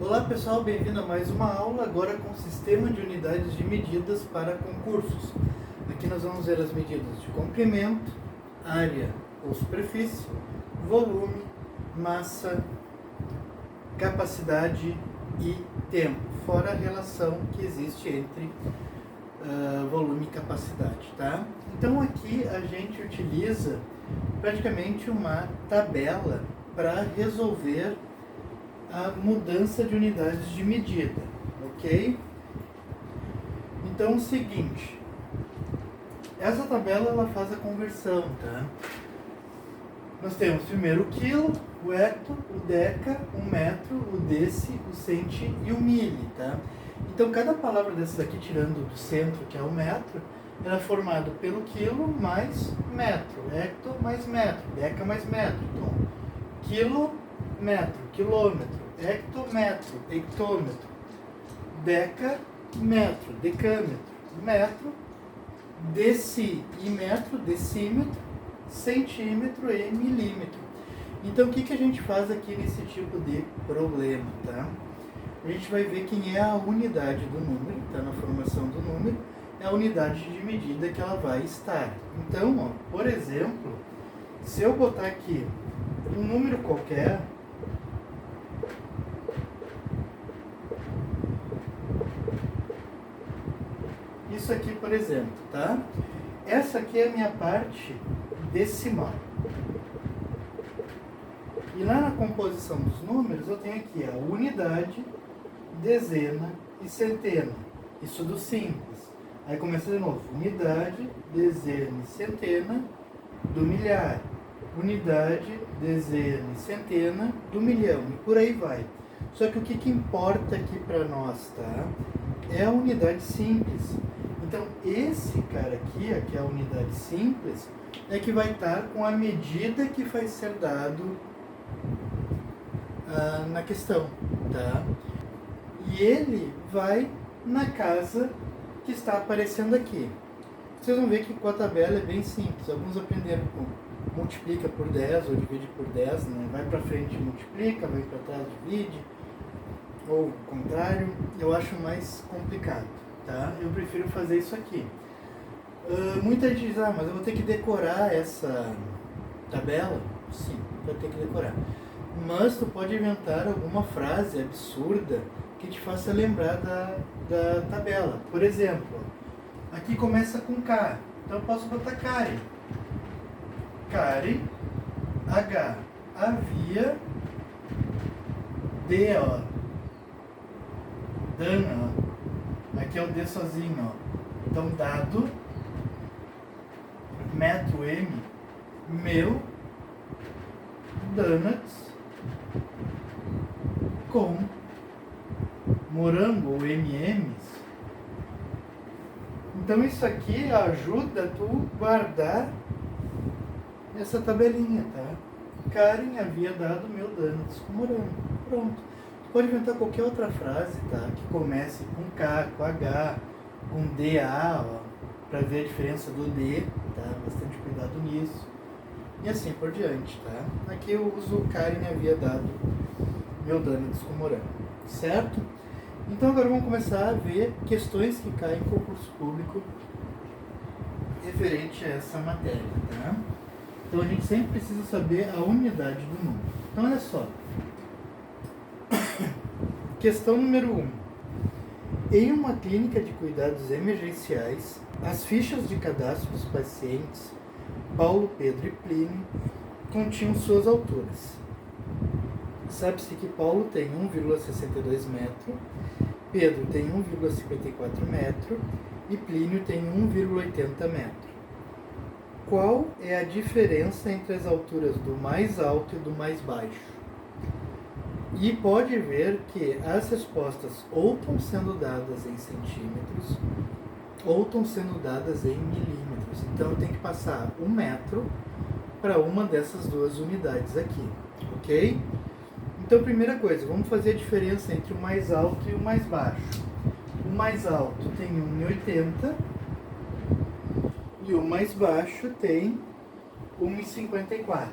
Olá pessoal, bem-vindo a mais uma aula, agora com o sistema de unidades de medidas para concursos. Aqui nós vamos ver as medidas de comprimento, área ou superfície, volume, massa, capacidade e tempo, fora a relação que existe entre volume e capacidade, tá? Então aqui a gente utiliza praticamente uma tabela para resolver a mudança de unidades de medida, ok? Então, o seguinte, essa tabela ela faz a conversão, tá? Nós temos primeiro o quilo, o hecto, o deca, o metro, o deci, o centi e o mili, tá? Então, cada palavra dessas aqui, tirando do centro, que é o metro, ela é formada pelo quilo mais metro, hecto mais metro, deca mais metro. Então, quilo, metro, quilômetro, hectômetro, hectômetro, deca, metro, decâmetro, metro, decímetro, decímetro, centímetro e milímetro. Então, o que a gente faz aqui nesse tipo de problema, tá? A gente vai ver quem é a unidade do número, tá? Na formação do número, é a unidade de medida que ela vai estar. Então, ó, por exemplo, se eu botar aqui um número qualquer, isso aqui, por exemplo, tá? Essa aqui é a minha parte decimal. E lá na composição dos números, eu tenho aqui a unidade, dezena e centena. Isso do simples. Aí começa de novo. Unidade, dezena e centena do milhar. Unidade, dezena e centena do milhão. E por aí vai. Só que o que importa aqui para nós, tá? É a unidade simples. Então, esse cara aqui, que é a unidade simples, é que vai estar com a medida que vai ser dado na questão, tá? E ele vai na casa que está aparecendo aqui. Vocês vão ver que com a tabela é bem simples. Alguns aprenderam com multiplica por 10 ou divide por 10, né? Vai para frente e multiplica, vai para trás divide, ou o contrário. Eu acho mais complicado, tá? Eu prefiro fazer isso aqui. Muita gente diz, mas eu vou ter que decorar essa tabela. Sim, vai ter que decorar. Mas tu pode inventar alguma frase absurda que te faça lembrar da tabela. Por exemplo, aqui começa com K, então eu posso botar Karen. Karen, H, havia, D, ó, Dana, ó. Aqui é o D sozinho, ó. Então, dado, metro M, meu, donuts, com morango ou M&M's. Então isso aqui ajuda tu guardar essa tabelinha, tá? Karen havia dado meu donuts com morango. Pronto. Tu pode inventar qualquer outra frase, tá? Que comece com K, com H, com DA, ó, pra ver a diferença do D, tá? Bastante cuidado nisso. E assim por diante, tá? Aqui eu uso Karen havia dado meu donuts com morango, certo? Então agora vamos começar a ver questões que caem em concurso público referente a essa matéria, tá? Então a gente sempre precisa saber a unidade do número. Então olha só. Questão número 1. Em uma clínica de cuidados emergenciais, as fichas de cadastro dos pacientes Paulo, Pedro e Plínio continham suas alturas. Sabe-se que Paulo tem 1,62 metro, Pedro tem 1,54 metro e Plínio tem 1,80 metro. Qual é a diferença entre as alturas do mais alto e do mais baixo? E pode ver que as respostas ou estão sendo dadas em centímetros ou estão sendo dadas em milímetros. Então eu tenho que passar 1 metro para uma dessas duas unidades aqui, ok? Então, primeira coisa, vamos fazer a diferença entre o mais alto e o mais baixo. O mais alto tem 1,80 e o mais baixo tem 1,54.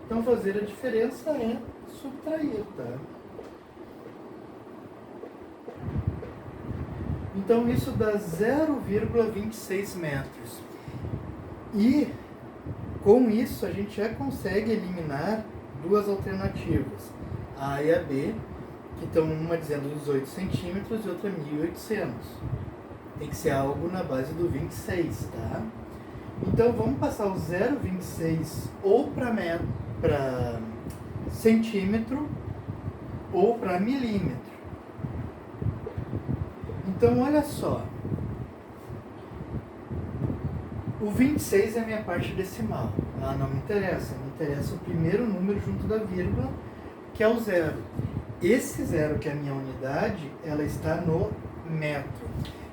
Então, fazer a diferença é subtrair, tá? Então isso dá 0,26 metros. E com isso a gente já consegue eliminar duas alternativas, a A e a B, que estão uma dizendo 18 centímetros e outra 1.800. Tem que ser algo na base do 26, tá? Então vamos passar o 0,26 ou para centímetro ou para milímetro. Então olha só, o 26 é a minha parte decimal, não me interessa o primeiro número junto da vírgula, que é o zero. Esse zero, que é a minha unidade, ela está no metro.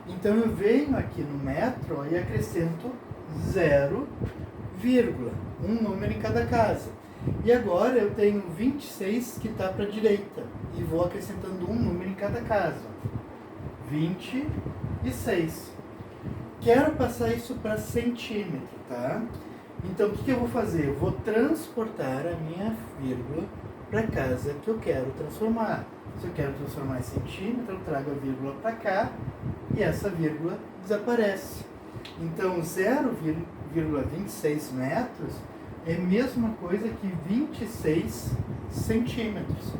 Então eu venho aqui no metro e acrescento 0, um número em cada casa. E agora eu tenho 26 que está para a direita e vou acrescentando um número em cada casa. 26. Quero passar isso para centímetro, tá? Então o que eu vou fazer? Eu vou transportar a minha vírgula para a casa que eu quero transformar. Se eu quero transformar em centímetro, eu trago a vírgula para cá e essa vírgula desaparece. Então 0,26 metros é a mesma coisa que 26 centímetros.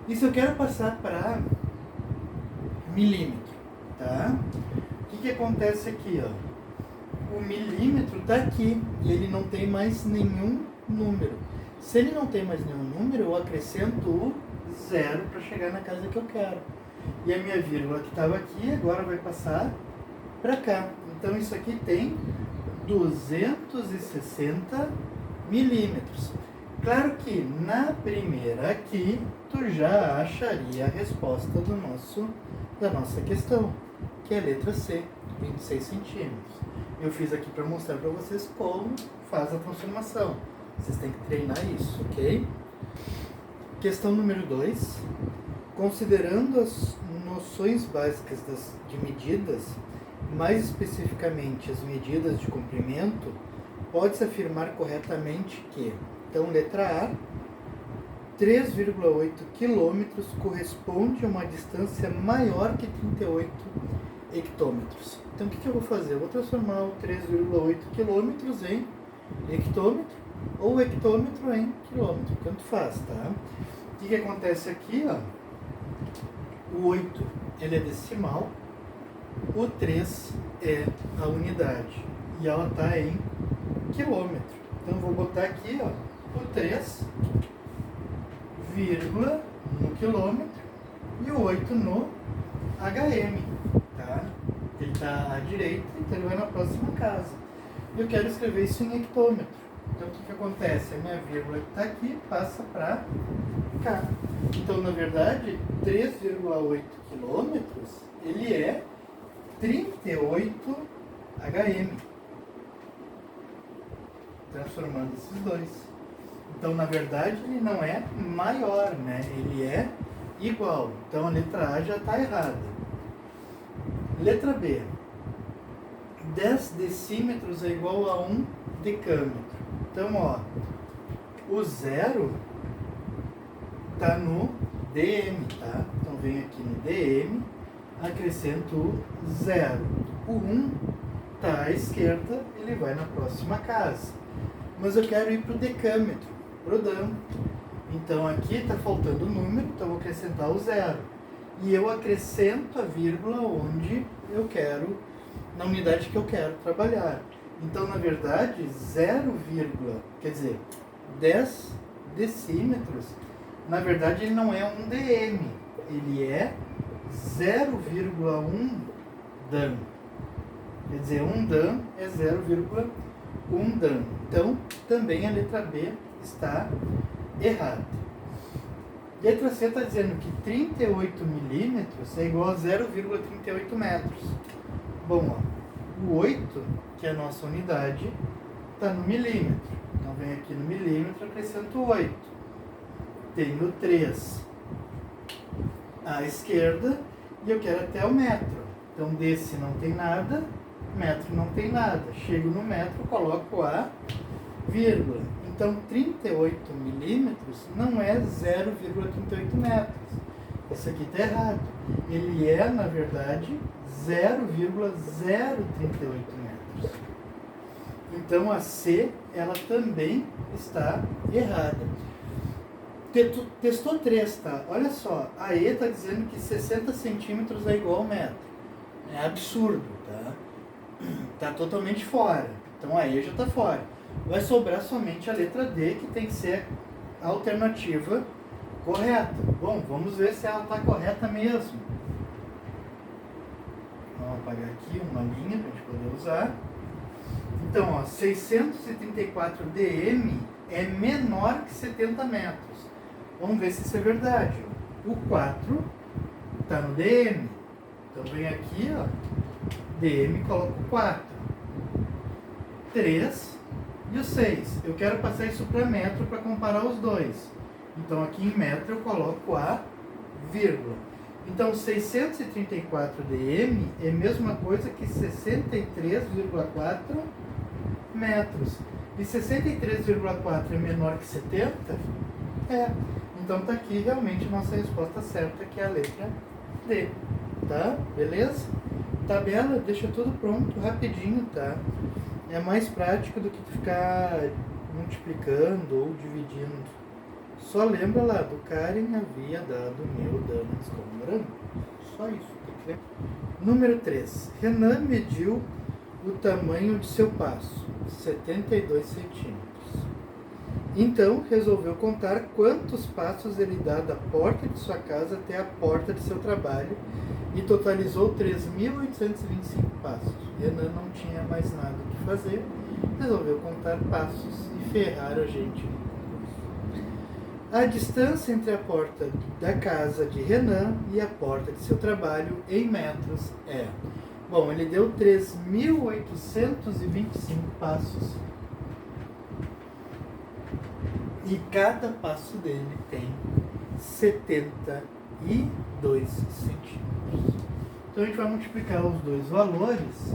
E se eu quero passar para milímetro, tá? O que acontece aqui, ó? O milímetro está aqui e ele não tem mais nenhum número. Se ele não tem mais nenhum número, eu acrescento o 0 para chegar na casa que eu quero. E a minha vírgula que estava aqui agora vai passar para cá. Então isso aqui tem 260 milímetros. Claro que na primeira aqui, tu já acharia a resposta da nossa questão, que é a letra C, 26 centímetros. Eu fiz aqui para mostrar para vocês como faz a transformação. Vocês têm que treinar isso, ok? Questão número 2. Considerando as noções básicas de medidas, mais especificamente as medidas de comprimento, pode-se afirmar corretamente que, então, letra A, 3,8 km corresponde a uma distância maior que 38 hectômetros. Então, o que eu vou fazer? Eu vou transformar o 3,8 km em hectômetro ou hectômetro em quilômetro, tanto faz, tá? O que acontece aqui, ó? O 8, ele é decimal, o 3 é a unidade e ela está em quilômetro. Então, eu vou botar aqui, ó, o 3, vírgula, no quilômetro e o 8 no HM, tá? Ele está à direita, então ele vai na próxima casa. Eu quero escrever isso em hectômetro. Então, o que acontece? A minha vírgula que está aqui passa para cá. Então, na verdade, 3,8 quilômetros, ele é 38 HM. Transformando esses dois. Então, na verdade, ele não é maior, né? Ele é igual. Então, a letra A já está errada. Letra B. 10 decímetros é igual a 1 decâmetro. Então, ó, o 0 está no DM, tá? Então, vem aqui no DM, acrescento o 0. O 1 está à esquerda, ele vai na próxima casa. Mas eu quero ir para o decâmetro, para o DAM. Então, aqui está faltando o número, então eu vou acrescentar o 0. E eu acrescento a vírgula onde eu quero, na unidade que eu quero trabalhar. Então, na verdade, 10 decímetros, na verdade, ele não é um DM, ele é 0,1 Dan. Quer dizer, 1 Dan é 0,1 Dan. Então, também a letra B está errada. Letra C está dizendo que 38 milímetros é igual a 0,38 metros. Bom, ó, o 8, que é a nossa unidade, está no milímetro. Então, vem aqui no milímetro, acrescento 8. Tenho 3 à esquerda e eu quero até o metro. Então, desse não tem nada, metro não tem nada. Chego no metro, coloco a vírgula. Então, 38 milímetros não é 0,38 metros. Isso aqui está errado. Ele é, na verdade, 0,038 metros. Então, a C, ela também está errada. Testou 3, tá? Olha só, a E está dizendo que 60 centímetros é igual ao metro. É absurdo, tá? Está totalmente fora. Então, a E já está fora. Vai sobrar somente a letra D, que tem que ser a alternativa correta. Bom, vamos ver se ela está correta mesmo. Vamos apagar aqui uma linha para a gente poder usar. Então, ó, 634 dm é menor que 70 metros. Vamos ver se isso é verdade. O 4 está no dm. Então, vem aqui, ó, dm, coloco 4. 3 e o 6. Eu quero passar isso para metro para comparar os dois. Então, aqui em metro eu coloco a vírgula. Então, 634 dm é a mesma coisa que 63,4 metros. E 63,4 é menor que 70? É. Então, está aqui realmente a nossa resposta certa, que é a letra D. Tá? Beleza? Tabela, deixa tudo pronto, rapidinho, tá? É mais prático do que ficar multiplicando ou dividindo. Só lembra lá, do Karen havia dado meu dano descomemorando. Só isso, tem que lembrar. Número 3. Renan mediu o tamanho de seu passo, 72 centímetros. Então, resolveu contar quantos passos ele dá da porta de sua casa até a porta de seu trabalho e totalizou 3.825 passos. Renan não tinha mais nada o que fazer, resolveu contar passos e ferrar a gente no concurso. A distância entre a porta da casa de Renan e a porta de seu trabalho em metros é... Bom, ele deu 3.825 passos. E cada passo dele tem 72 centímetros. Então a gente vai multiplicar os dois valores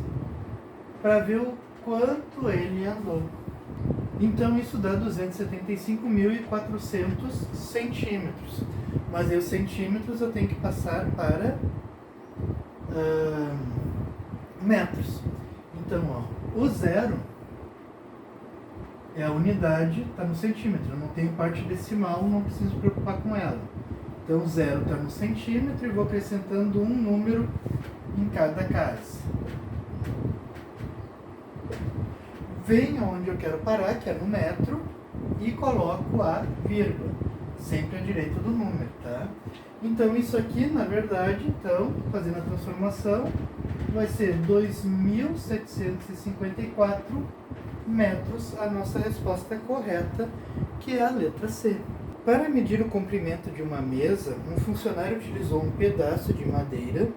para ver o quanto ele andou. Então isso dá 275.400 centímetros. Mas aí os centímetros eu tenho que passar para metros. Então, ó, o zero é a unidade, está no centímetro. Eu não tenho parte decimal, não preciso me preocupar com ela. Então, o zero está no centímetro e vou acrescentando um número em cada casa. Venho onde eu quero parar, que é no metro, e coloco a vírgula, sempre à direita do número, tá? Então, isso aqui, na verdade, então, fazendo a transformação, vai ser 2.754 metros, a nossa resposta correta, que é a letra C. Para medir o comprimento de uma mesa, um funcionário utilizou um pedaço de madeira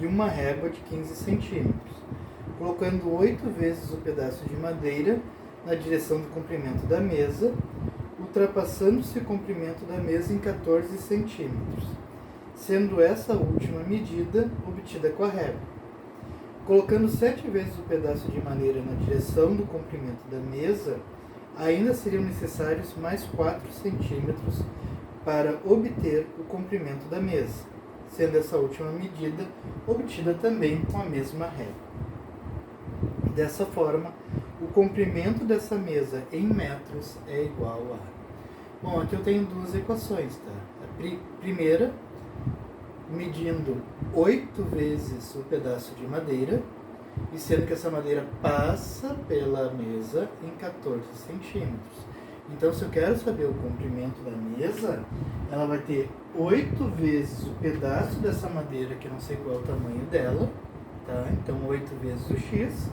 e uma régua de 15 centímetros, colocando 8 vezes o pedaço de madeira na direção do comprimento da mesa, ultrapassando-se o comprimento da mesa em 14 centímetros, sendo essa última medida obtida com a régua. Colocando 7 vezes o pedaço de madeira na direção do comprimento da mesa, ainda seriam necessários mais 4 centímetros para obter o comprimento da mesa, sendo essa última medida obtida também com a mesma régua. Dessa forma, o comprimento dessa mesa em metros é igual a... Bom, aqui eu tenho duas equações, tá? A primeira, medindo 8 vezes o pedaço de madeira, e sendo que essa madeira passa pela mesa em 14 centímetros. Então, se eu quero saber o comprimento da mesa, ela vai ter 8 vezes o pedaço dessa madeira, que eu não sei qual é o tamanho dela, tá? Então, 8 vezes o x,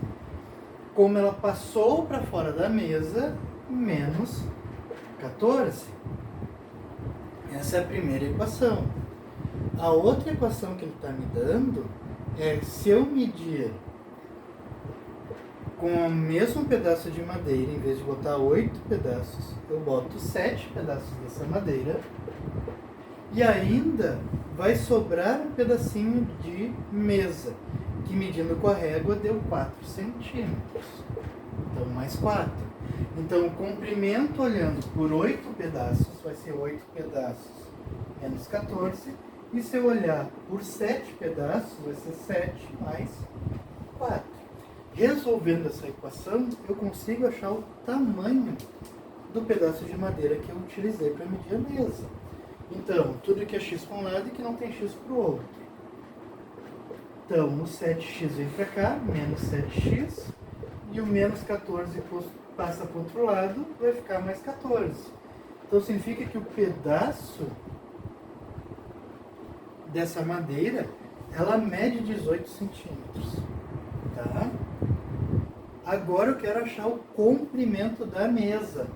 como ela passou para fora da mesa, menos 14. Essa é a primeira equação. A outra equação que ele está me dando é se eu medir com o mesmo pedaço de madeira, em vez de botar 8 pedaços, eu boto 7 pedaços dessa madeira e ainda vai sobrar um pedacinho de mesa, que medindo com a régua deu 4 centímetros. Então, mais 4. Então, o comprimento olhando por 8 pedaços vai ser 8 pedaços menos 14. E se eu olhar por 7 pedaços, vai ser 7 mais 4. Resolvendo essa equação, eu consigo achar o tamanho do pedaço de madeira que eu utilizei para medir a mesa. Então, tudo que é x para um lado e que não tem x para o outro. Então, o 7x vem para cá, menos 7x, e o menos 14 passa para o outro lado, vai ficar mais 14. Então, significa que o pedaço dessa madeira, ela mede 18 centímetros. Tá? Agora eu quero achar o comprimento da mesa.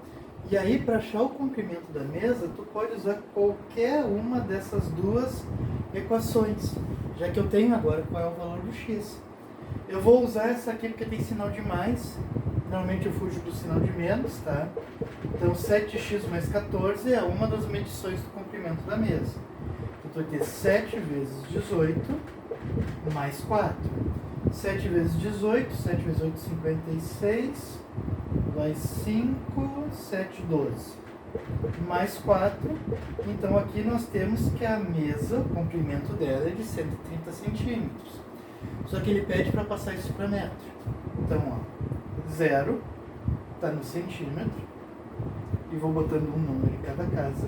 E aí, para achar o comprimento da mesa, tu pode usar qualquer uma dessas duas equações, já que eu tenho agora qual é o valor do x. Eu vou usar essa aqui porque tem sinal de mais. Normalmente eu fujo do sinal de menos, tá? Então, 7x mais 14 é uma das medições do comprimento da mesa. Então, eu vou ter 7 vezes 18 mais 4. 7 vezes 18, 7 vezes 8, 56, vai 5, 7, 12. Mais 4, então aqui nós temos que a mesa, o comprimento dela é de 130 centímetros. Só que ele pede para passar isso para metro. Então, ó, 0 está no centímetro, e vou botando um número em cada casa.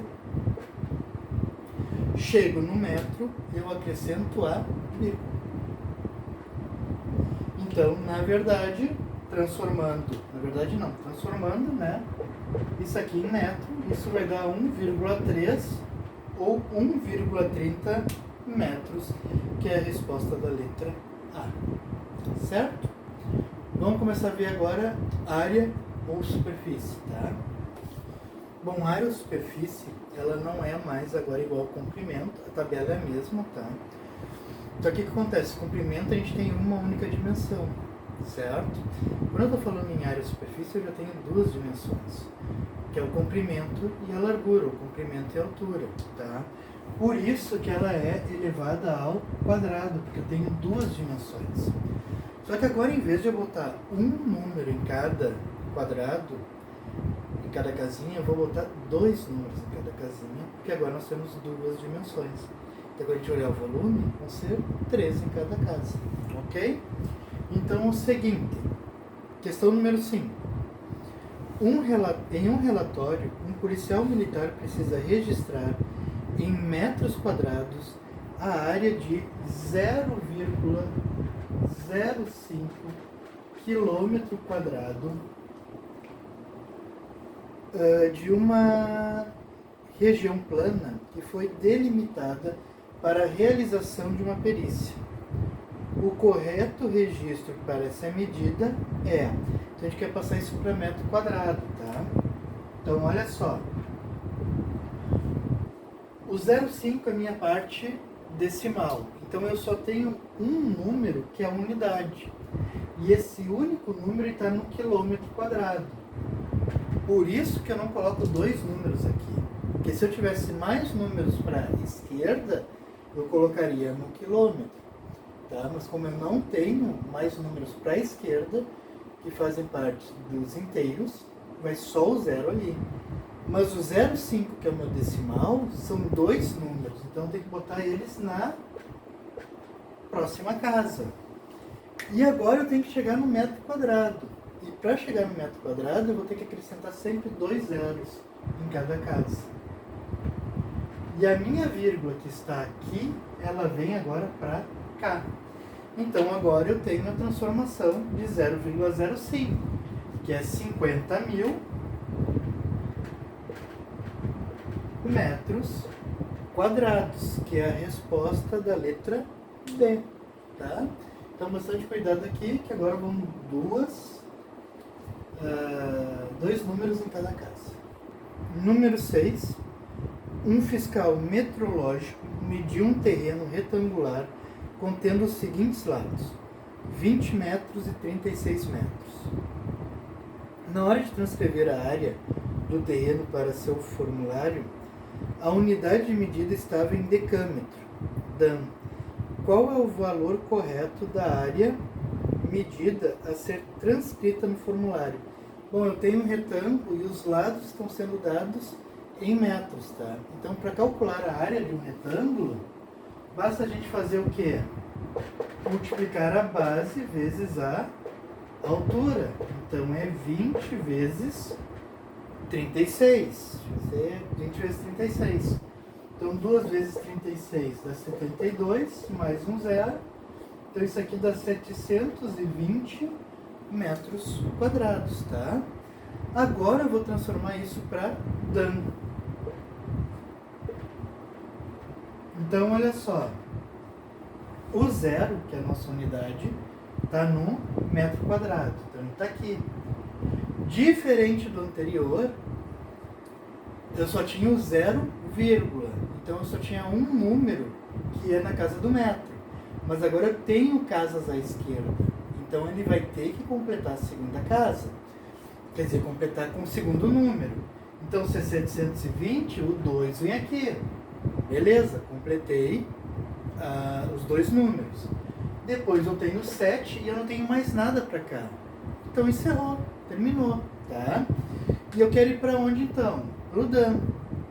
Chego no metro, eu acrescento a vírgula. Então, na verdade, transformando, né, isso aqui em metro, isso vai dar 1,3 ou 1,30 metros, que é a resposta da letra A. Certo? Vamos começar a ver agora área ou superfície, tá? Bom, área ou superfície, ela não é mais agora igual ao comprimento, a tabela é a mesma, tá? Então, o que acontece? Comprimento a gente tem uma única dimensão, certo? Quando eu estou falando em área e superfície, eu já tenho duas dimensões, que é o comprimento e a largura, o comprimento e a altura, tá? Por isso que ela é elevada ao quadrado, porque eu tenho duas dimensões. Só que agora, em vez de eu botar um número em cada quadrado, em cada casinha, eu vou botar dois números em cada casinha, porque agora nós temos duas dimensões. Então, quando a gente olhar o volume, vão ser 3 em cada casa, ok? Então, o seguinte, questão número 5. Em um relatório, um policial militar precisa registrar em metros quadrados a área de 0,05 quilômetro quadrado de uma região plana que foi delimitada para a realização de uma perícia. O correto registro para essa medida é... Então, a gente quer passar isso para metro quadrado, tá? Então, olha só. O 0,5 é a minha parte decimal. Então, eu só tenho um número que é a unidade. E esse único número está no quilômetro quadrado. Por isso que eu não coloco dois números aqui. Porque se eu tivesse mais números para a esquerda, eu colocaria no quilômetro. Tá? Mas como eu não tenho mais números para a esquerda, que fazem parte dos inteiros, vai só o zero ali. Mas o 0,5, que é o meu decimal, são dois números. Então eu tenho que botar eles na próxima casa. E agora eu tenho que chegar no metro quadrado. E para chegar no metro quadrado, eu vou ter que acrescentar sempre 2 zeros em cada casa. E a minha vírgula que está aqui, ela vem agora para cá. Então agora eu tenho a transformação de 0,05, que é 50.000 metros quadrados, que é a resposta da letra B. Tá? Então bastante cuidado aqui, que agora vão dois números em cada casa. Número 6. Um fiscal metrológico mediu um terreno retangular contendo os seguintes lados: 20 metros e 36 metros. Na hora de transcrever a área do terreno para seu formulário, a unidade de medida estava em decâmetro. Dan, qual é o valor correto da área medida a ser transcrita no formulário? Bom, eu tenho um retângulo e os lados estão sendo dados em metros, tá? Então, para calcular a área de um retângulo, basta a gente fazer o quê? Multiplicar a base vezes a altura. Então, é 20 vezes 36. 20 vezes 36. Então, 2 vezes 36 dá 72, mais um zero. Então, isso aqui dá 720 metros quadrados, tá? Agora eu vou transformar isso para Dan. Então, olha só. O zero, que é a nossa unidade, está no metro quadrado. Então, ele está aqui. Diferente do anterior, eu só tinha o 0, vírgula. Então, eu só tinha um número que é na casa do metro. Mas agora eu tenho casas à esquerda. Então, ele vai ter que completar a segunda casa. Quer dizer, completar com o segundo número. Então, se é 720, o 2 vem aqui. Beleza, completei os dois números. Depois eu tenho 7 e eu não tenho mais nada para cá. Então, encerrou, terminou, tá? E eu quero ir para onde, então? Para o Dan.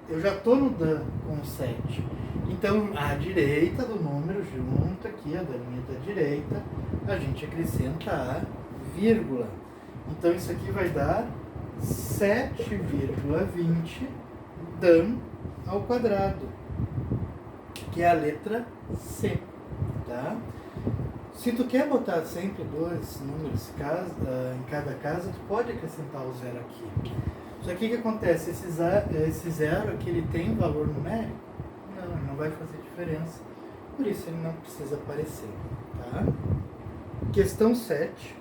Eu já estou no Dan com o 7. Então, à direita do número, junto aqui, a da linha da direita, a gente acrescenta a vírgula. Então, isso aqui vai dar 7,20 Dan ao quadrado, que é a letra C, tá? Se tu quer botar sempre dois números em cada casa, tu pode acrescentar o zero aqui. Só que o que acontece? Esse zero aqui, ele tem valor numérico? Não, ele não vai fazer diferença. Por isso ele não precisa aparecer, tá? Questão 7.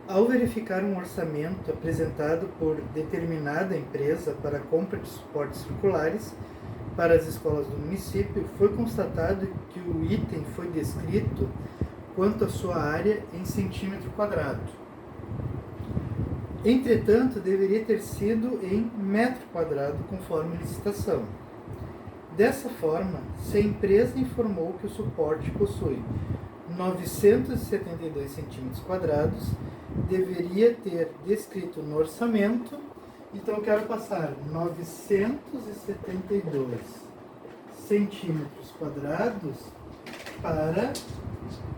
Ao verificar um orçamento apresentado por determinada empresa para a compra de suportes circulares para as escolas do município, foi constatado que o item foi descrito quanto à sua área em centímetro quadrado. Entretanto, deveria ter sido em metro quadrado conforme licitação. Dessa forma, se a empresa informou que o suporte possui 972 centímetros quadrados, deveria ter descrito no orçamento. Então, eu quero passar 972 centímetros quadrados para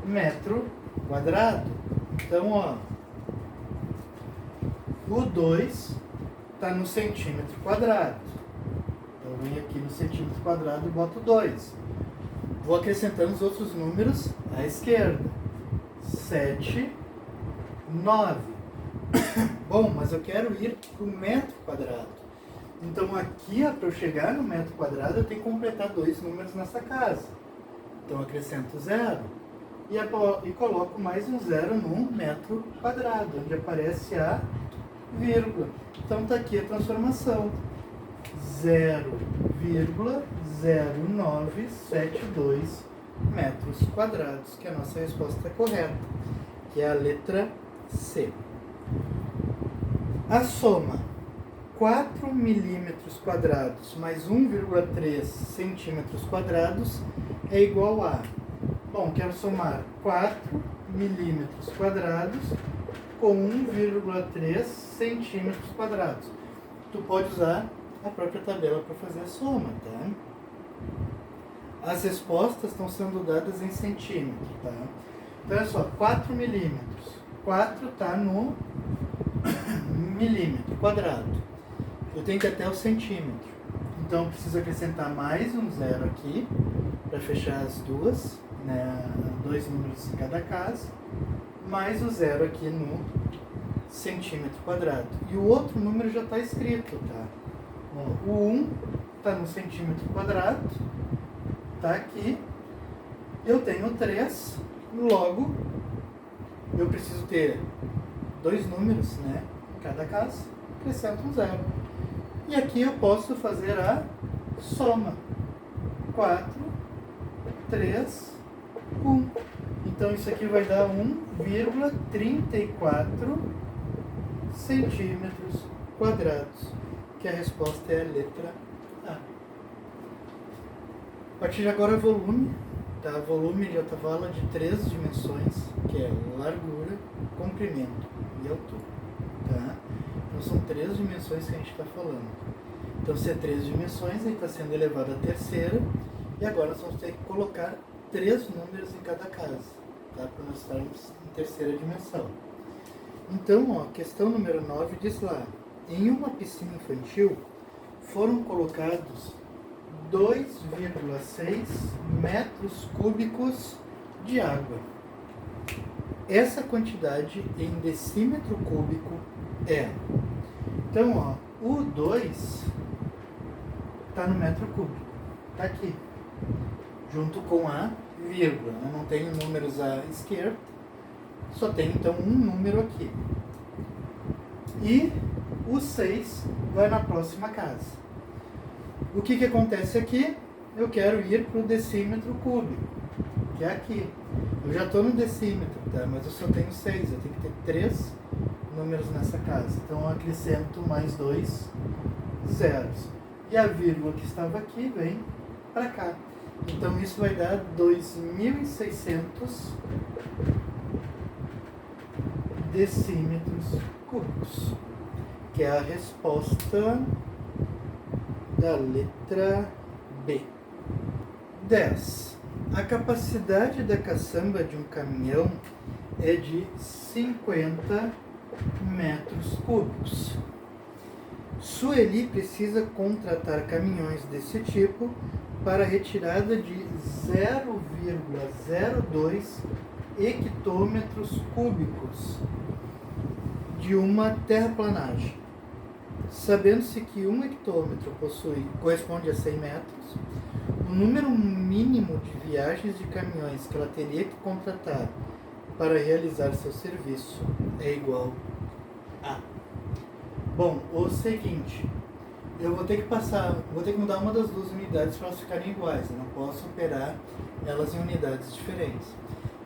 metro quadrado. Então, ó, o 2 está no centímetro quadrado. Então, eu venho aqui no centímetro quadrado e boto 2. Vou acrescentando os outros números à esquerda. 7, 9. Bom, mas eu quero ir para o metro quadrado. Então, aqui, para eu chegar no metro quadrado, eu tenho que completar dois números nessa casa. Então, eu acrescento 0 e coloco mais um 0 no metro quadrado, onde aparece a vírgula. Então, está aqui a transformação. 0,0972 metros quadrados, que é a nossa resposta correta, que é a letra C. A soma 4 milímetros quadrados mais 1,3 centímetros quadrados é igual a... Bom, quero somar 4 milímetros quadrados com 1,3 centímetros quadrados. Tu pode usar a própria tabela para fazer a soma, tá? As respostas estão sendo dadas em centímetros, tá? Então, olha só, 4 milímetros. 4 está no milímetro quadrado. Eu tenho que ir até o centímetro. Então, eu preciso acrescentar mais um zero aqui, para fechar as duas, né? Dois números em cada casa, mais o zero aqui no centímetro quadrado. E o outro número já está escrito, tá? O 1 está no centímetro quadrado, está aqui. Eu tenho 3, logo eu preciso ter dois números, né, em cada casa, acrescento um zero. E aqui eu posso fazer a soma. 4, 3, 1. Então isso aqui vai dar 1,34 centímetros quadrados, que a resposta é a letra A. A partir de agora, volume. Tá? Volume já fala de 3 dimensões, que é largura, comprimento e altura. Tá? Então são 3 dimensões que a gente está falando. Então se é 3 dimensões, aí está sendo elevado à terceira, e agora nós vamos ter que colocar 3 números em cada casa, tá? Para nós estarmos em terceira dimensão. Então, ó, questão número 9 diz lá: em uma piscina infantil foram colocados 2,6 metros cúbicos de água. Essa quantidade em decímetro cúbico é... Então, ó, o 2 está no metro cúbico, está aqui, junto com a vírgula, né? Não tem números à esquerda, só tem então um número aqui. E o 6 vai na próxima casa. O que acontece aqui? Eu quero ir para o decímetro cúbico, que é aqui. Eu já estou no decímetro, tá? Mas eu só tenho 6, eu tenho que ter 3 números nessa casa. Então eu acrescento mais 2 zeros. E a vírgula que estava aqui vem para cá. Então isso vai dar 2.600 decímetros cúbicos, que é a resposta da letra B. 10. A capacidade da caçamba de um caminhão é de 50 metros cúbicos. Sueli precisa contratar caminhões desse tipo para a retirada de 0,02 hectômetros cúbicos de uma terraplanagem. Sabendo-se que 1 hectômetro corresponde a 100 metros, o número mínimo de viagens de caminhões que ela teria que contratar para realizar seu serviço é igual a... Bom, o seguinte, eu vou ter que mudar uma das duas unidades para elas ficarem iguais. Eu não posso operar elas em unidades diferentes.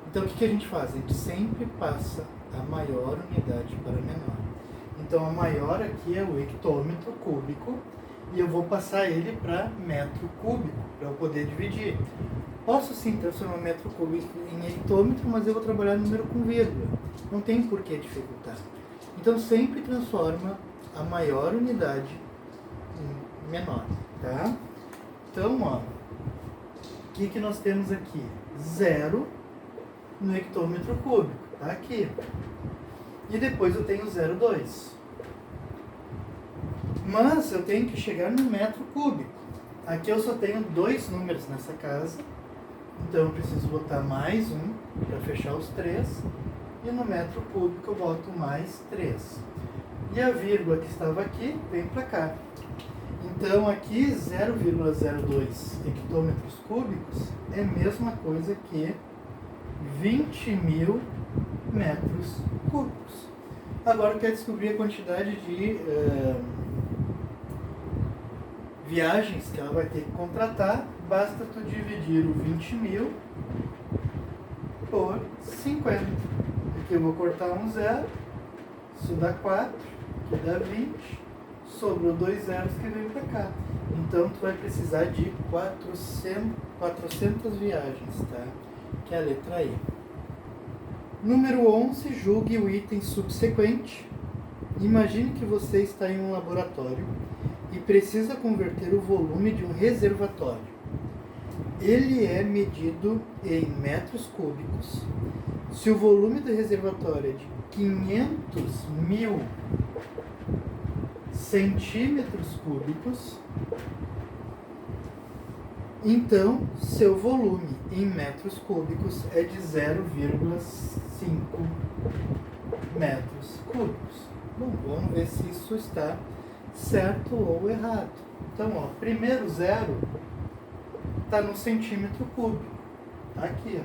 Então o que a gente faz? A gente sempre passa a maior unidade para a menor. Então a maior aqui é o hectômetro cúbico, e eu vou passar ele para metro cúbico, para eu poder dividir. Posso sim transformar metro cúbico em hectômetro, mas eu vou trabalhar número com vírgula. Não tem por que dificultar. Então sempre transforma a maior unidade em menor, tá? Então, ó, o que nós temos aqui? 0 no hectômetro cúbico, tá aqui. E depois eu tenho 0,2. Mas eu tenho que chegar no metro cúbico. Aqui eu só tenho 2 números nessa casa, então eu preciso botar mais um para fechar os 3. E no metro cúbico eu boto mais 3. E a vírgula que estava aqui vem para cá. Então aqui 0,02 hectômetros cúbicos é a mesma coisa que 20.000 metros cúbicos. Agora quer descobrir a quantidade de viagens que ela vai ter que contratar. Basta tu dividir o 20.000 por 50. Aqui eu vou cortar um zero, isso dá 4, aqui dá 20, sobrou 2 zeros que vem para cá. Então tu vai precisar de 400 viagens, tá? Que é a letra E. Número 11, julgue o item subsequente. Imagine que você está em um laboratório e precisa converter o volume de um reservatório. Ele é medido em metros cúbicos. Se o volume do reservatório é de 500.000 centímetros cúbicos, então seu volume em metros cúbicos é de 0,5 metros cúbicos. Bom, vamos ver se isso está certo ou errado. Então, ó, primeiro zero está no centímetro cúbico. Tá aqui, ó.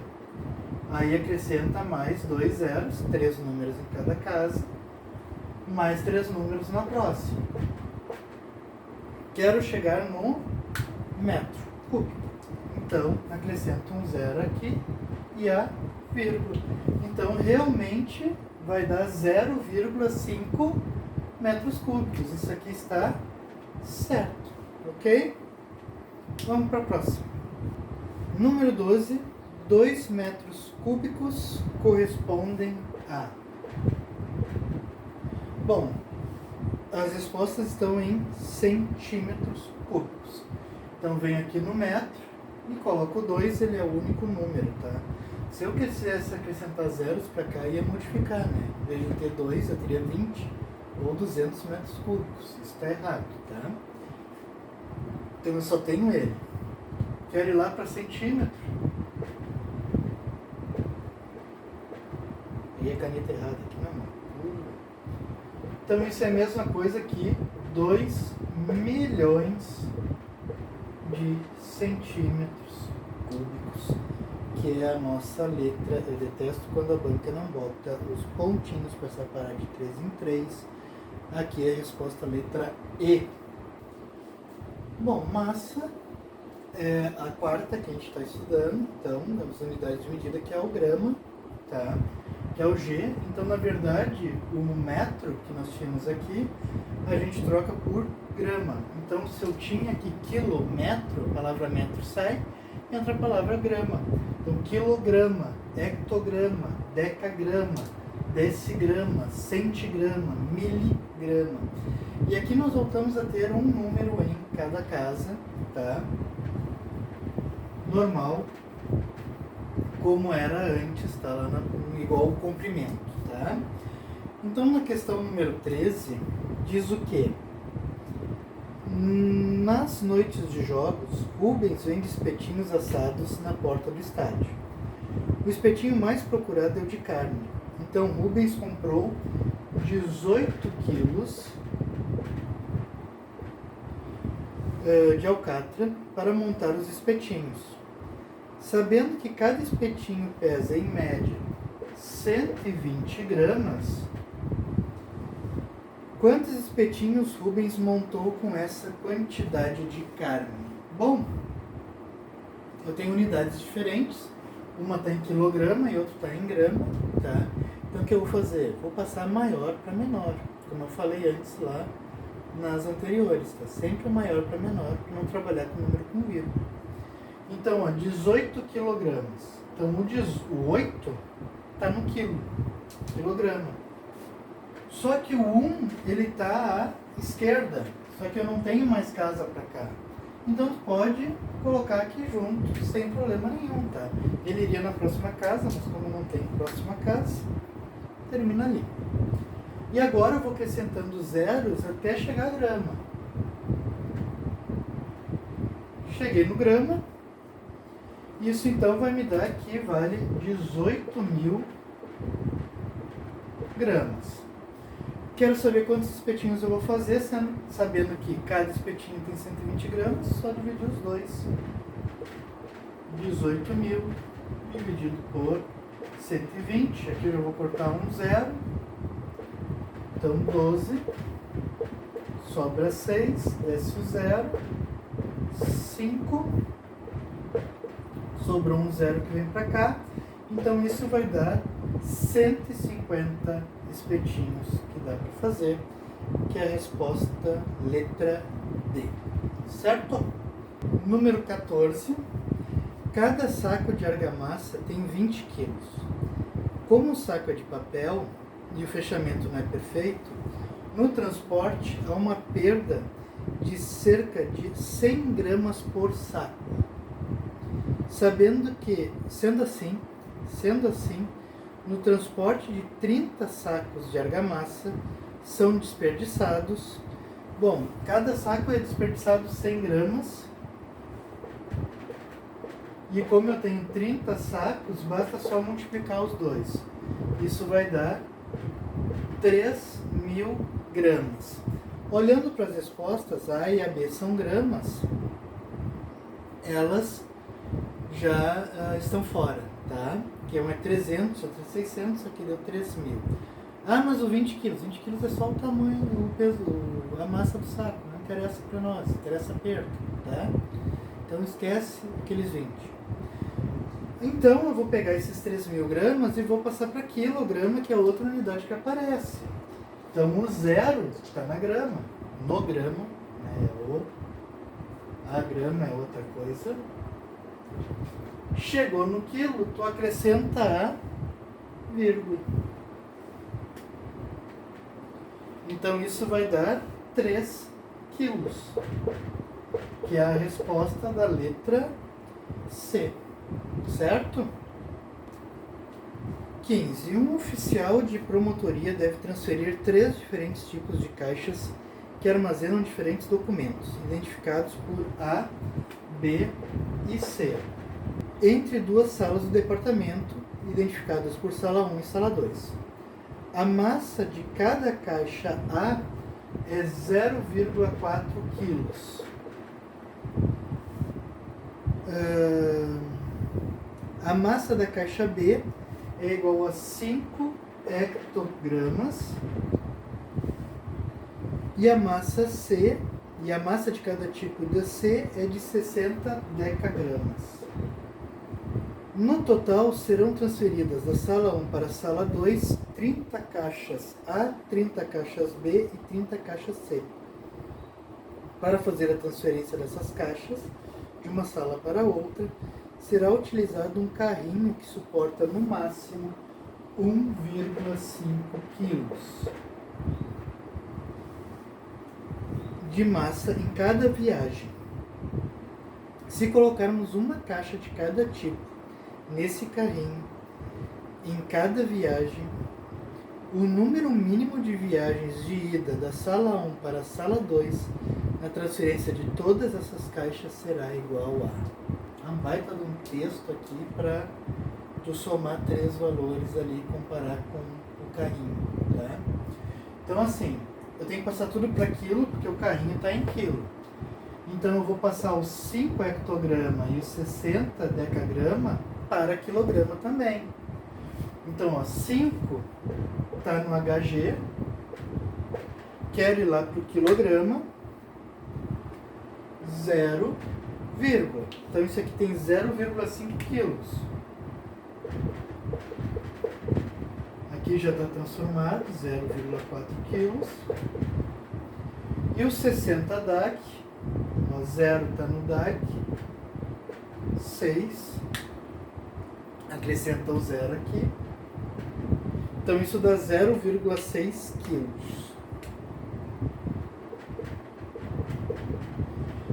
Aí acrescenta mais 2 zeros, 3 números em cada casa, mais 3 números na próxima. Quero chegar no metro cúbico. Então, acrescento um zero aqui e a vírgula. Então, realmente vai dar 0,5 metros cúbicos. Isso aqui está certo, ok? Vamos para a próxima. Número 12. 2 metros cúbicos correspondem a... Bom, as respostas estão em centímetros cúbicos. Então venho aqui no metro e coloco 2, ele é o único número, tá? Se eu quisesse acrescentar zeros para cá, ia modificar, né? Em vez de ter 2, eu teria 20 ou 200 metros cúbicos. Isso está errado, tá? Então eu só tenho ele. Quero ir lá para centímetro. E a caneta errada aqui na mão. Então isso é a mesma coisa que 2 milhões de centímetros cúbicos, que é a nossa letra. Eu detesto quando a banca não bota os pontinhos para separar de 3 em 3. Aqui é a resposta letra E. Bom, massa é a quarta que a gente está estudando, então, das unidades de medida, que é o grama, tá? Que é o G. Então, na verdade, o metro que nós tínhamos aqui, a gente troca por grama. Então, se eu tinha aqui quilômetro, a palavra metro sai, entra a palavra grama. Então, quilograma, hectograma, decagrama, decigrama, centigrama, miligrama. E aqui nós voltamos a ter um número em cada casa, tá? Normal, como era antes, tá? Lá igual o comprimento, tá? Então, na questão número 13, diz o quê? Nas noites de jogos, Rubens vende espetinhos assados na porta do estádio. O espetinho mais procurado é o de carne. Então, Rubens comprou 18 quilos de alcatra para montar os espetinhos. Sabendo que cada espetinho pesa, em média, 120 gramas, quantos espetinhos Rubens montou com essa quantidade de carne? Bom, eu tenho unidades diferentes, uma está em quilograma e outra está em grama, tá? Então o que eu vou fazer? Vou passar maior para menor, como eu falei antes lá nas anteriores, tá? Sempre o maior para menor, para não trabalhar com número com vírgula. Então, ó, 18 quilogramas. Então, o 8 está no quilograma. Só que o 1, ele está à esquerda. Só que eu não tenho mais casa para cá. Então, pode colocar aqui junto, sem problema nenhum, tá? Ele iria na próxima casa, mas como não tem próxima casa, termina ali. E agora eu vou acrescentando zeros até chegar a grama. Cheguei no grama. Isso então vai me dar que vale 18.000 gramas. Quero saber quantos espetinhos eu vou fazer, sabendo que cada espetinho tem 120 gramas, só dividir os dois. 18.000 dividido por 120, aqui eu já vou cortar um zero. Então 12, sobra 6, desce o zero, 5, sobrou um zero que vem para cá, então isso vai dar 150 espetinhos que dá para fazer, que é a resposta letra D, certo? Número 14, cada saco de argamassa tem 20 quilos. Como o saco é de papel e o fechamento não é perfeito, no transporte há uma perda de cerca de 100 gramas por saco. Sabendo que, sendo assim, no transporte de 30 sacos de argamassa são desperdiçados. Bom, cada saco é desperdiçado 100 gramas. E como eu tenho 30 sacos, basta só multiplicar os dois. Isso vai dar 3.000 gramas. Olhando para as respostas, A e a B são gramas, elas já estão fora, tá? Que um é 300, outro é 600, aqui deu 3.000. Ah, mas o 20 quilos. 20 quilos é só o tamanho, o peso, a massa do saco. Não interessa para nós, interessa a perda, tá? Então esquece aqueles 20. Então eu vou pegar esses 3.000 gramas e vou passar para quilograma, que é outra unidade que aparece. Então o zero está na grama. No grama, né, a grama é outra coisa. Chegou no quilo, tu acrescenta a vírgula. Então Então isso vai dar 3 quilos, que é a resposta da letra C, certo? 15. Um oficial de promotoria deve transferir 3 diferentes tipos de caixas que armazenam diferentes documentos, identificados por A, B e C, entre 2 salas do departamento, identificadas por sala 1 e sala 2. A massa de cada caixa A é 0,4 quilos. A massa da caixa B é igual a 5 hectogramas e a massa C, e a massa de cada tipo de C é de 60 decagramas. No total, serão transferidas da sala 1 para a sala 2 30 caixas A, 30 caixas B e 30 caixas C. Para fazer a transferência dessas caixas de uma sala para outra, será utilizado um carrinho que suporta no máximo 1,5 quilos de massa em cada viagem. Se colocarmos uma caixa de cada tipo nesse carrinho em cada viagem, o número mínimo de viagens de ida da sala 1 para a sala 2 na transferência de todas essas caixas será igual a um baita de um texto aqui para tu somar 3 valores ali e comparar com o carrinho, tá? Então assim, eu tenho que passar tudo para quilo, porque o carrinho está em quilo. Então eu vou passar os 5 hectograma e os 60 decagrama para quilograma também. Então, ó, 5 está no HG, quero ir lá para o quilograma, 0, vírgula. Então isso aqui tem 0,5 quilos. Aqui já está transformado, 0,4 quilos. E o 60 DAC, ó, 0 está no DAC, 6, acrescenta o 0 aqui. Então isso dá 0,6 quilos.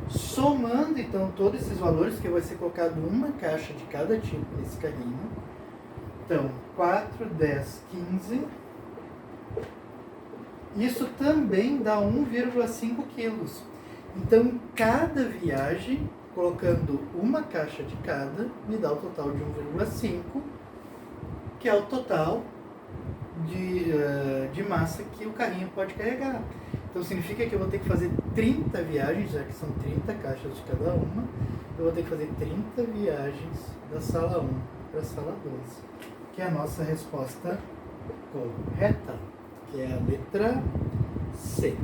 Somando então todos esses valores, que vai ser colocado uma caixa de cada tipo nesse carrinho. Então, 4, 10, 15. Isso também dá 1,5 quilos. Então, cada viagem, colocando uma caixa de cada, me dá o total de 1,5, que é o total de massa que o carrinho pode carregar. Então significa que eu vou ter que fazer 30 viagens, já que são 30 caixas de cada uma, eu vou ter que fazer 30 viagens da sala 1 para a sala 2, que é a nossa resposta correta, que é a letra C.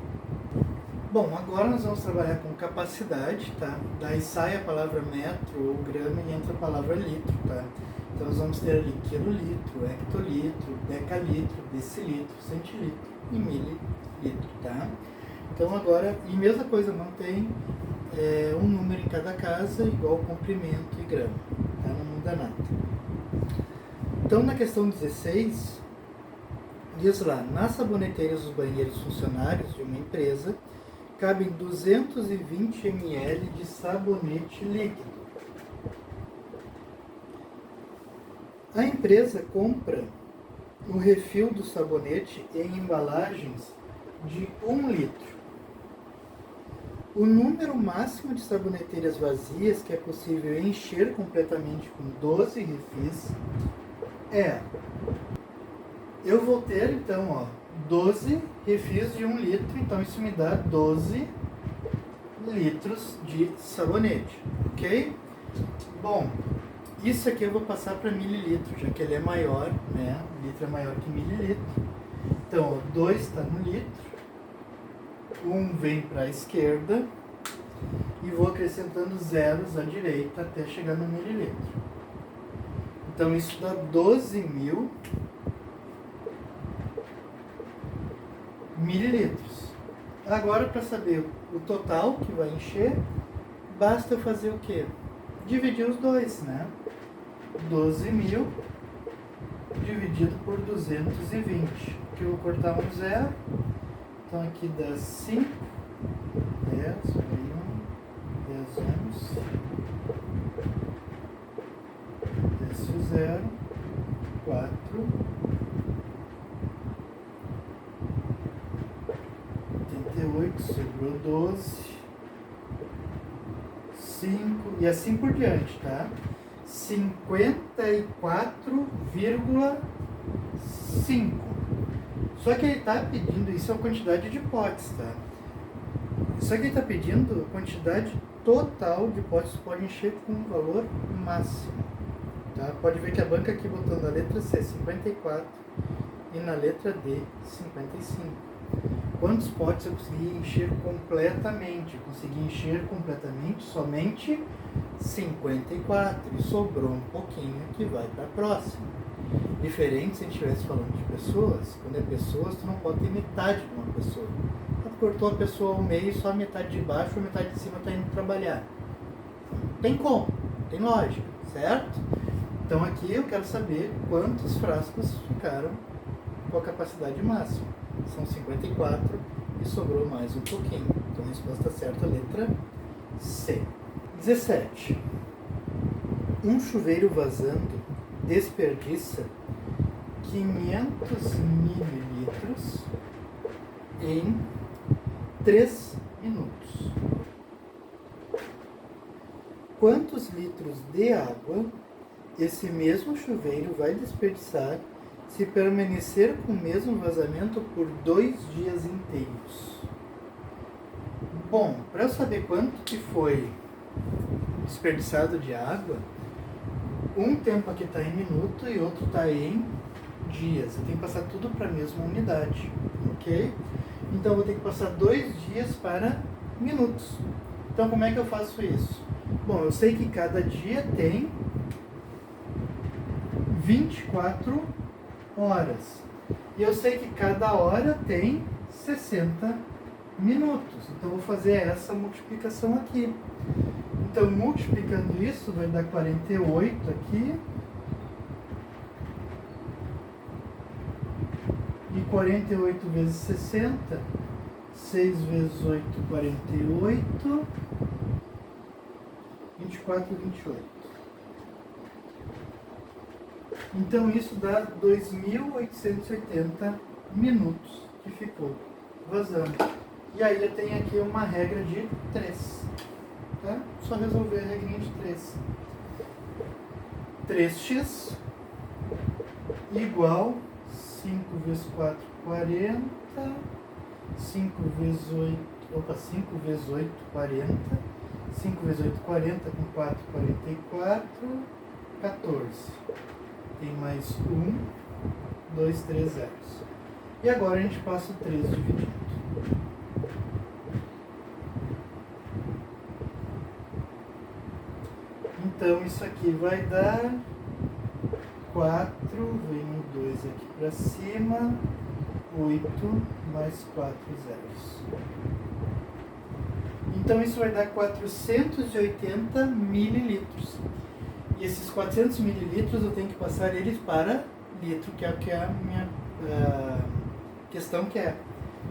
Bom, agora nós vamos trabalhar com capacidade, tá? Daí sai a palavra metro ou grama e entra a palavra litro, tá? Então nós vamos ter ali quilolitro, hectolitro, decalitro, decilitro, centilitro e mililitro, tá? Então agora, e mesma coisa, mantém um número em cada casa igual comprimento e grama, tá? Não muda nada. Então na questão 16, diz lá, nas saboneteiras dos banheiros funcionários de uma empresa, cabem 220 ml de sabonete líquido. A empresa compra o refil do sabonete em embalagens de 1 litro. O número máximo de saboneteiras vazias que é possível encher completamente com 12 refis é... Eu vou ter, então, ó, 12 refis de 1 litro, então isso me dá 12 litros de sabonete, ok? Bom, isso aqui eu vou passar para mililitro, já que ele é maior, né? Litro é maior que mililitro. Então, 2 está no litro, 1 vem para a esquerda e vou acrescentando zeros à direita até chegar no mililitro. Então, isso dá 12.000 mililitros. Agora, para saber o total que vai encher, basta eu fazer o quê? Dividir os dois, né? 12.000 dividido por 220. Aqui eu vou cortar um zero Então aqui dá 5, 10, 10 anos. Desce o 0, 4, 88, sobrou 12, 5, e assim por diante, tá? 54,5. Só que ele está pedindo, isso é a quantidade de potes, tá? Só que ele está pedindo a quantidade total de potes que pode encher com um valor máximo. Tá? Pode ver que a banca aqui botou na letra C 54 e na letra D 55. Quantos potes eu consegui encher completamente? Eu consegui encher completamente somente 54 e sobrou um pouquinho que vai para a próxima. Diferente se a gente estivesse falando de pessoas. Quando é pessoas, tu não pode ter metade de uma pessoa. Tu cortou a pessoa ao meio, só a metade de baixo ou a metade de cima está indo trabalhar. Tem como, tem lógica, certo? Então aqui eu quero saber quantos frascos ficaram com a capacidade máxima. São 54 e sobrou mais um pouquinho. Então a resposta certa é a letra C. 17. Um chuveiro vazando desperdiça 500 mililitros em 3 minutos. Quantos litros de água esse mesmo chuveiro vai desperdiçar se permanecer com o mesmo vazamento por 2 dias inteiros? Bom, para eu saber quanto que foi desperdiçado de água, um tempo aqui está em minuto e outro está em dias. Eu tenho que passar tudo para a mesma unidade, ok? Então eu vou ter que passar 2 dias para minutos. Então como é que eu faço isso? Bom, eu sei que cada dia tem 24 horas. E eu sei que cada hora tem 60 minutos. Então eu vou fazer essa multiplicação aqui. Então multiplicando isso vai dar 48 aqui. E 48 vezes 60, 6 vezes 8, 48, 24, 28. Então isso dá 2.880 minutos que ficou vazando. E aí eu tenho aqui uma regra de 3. Tá? Só resolver a regrinha de 3. 3x igual 5 vezes 4, 40. 5 vezes 8, 5 vezes 8, 40. 5 vezes 8, 40, com 4, 44, 14. Tem mais 1, 2, 3 zeros. E agora a gente passa o 3 dividindo. Então isso aqui vai dar 4, vem o 2 aqui para cima, 8 mais 4 zeros. Então isso vai dar 480 mililitros. E esses 400 mililitros eu tenho que passar eles para litro, que é o que a minha questão quer.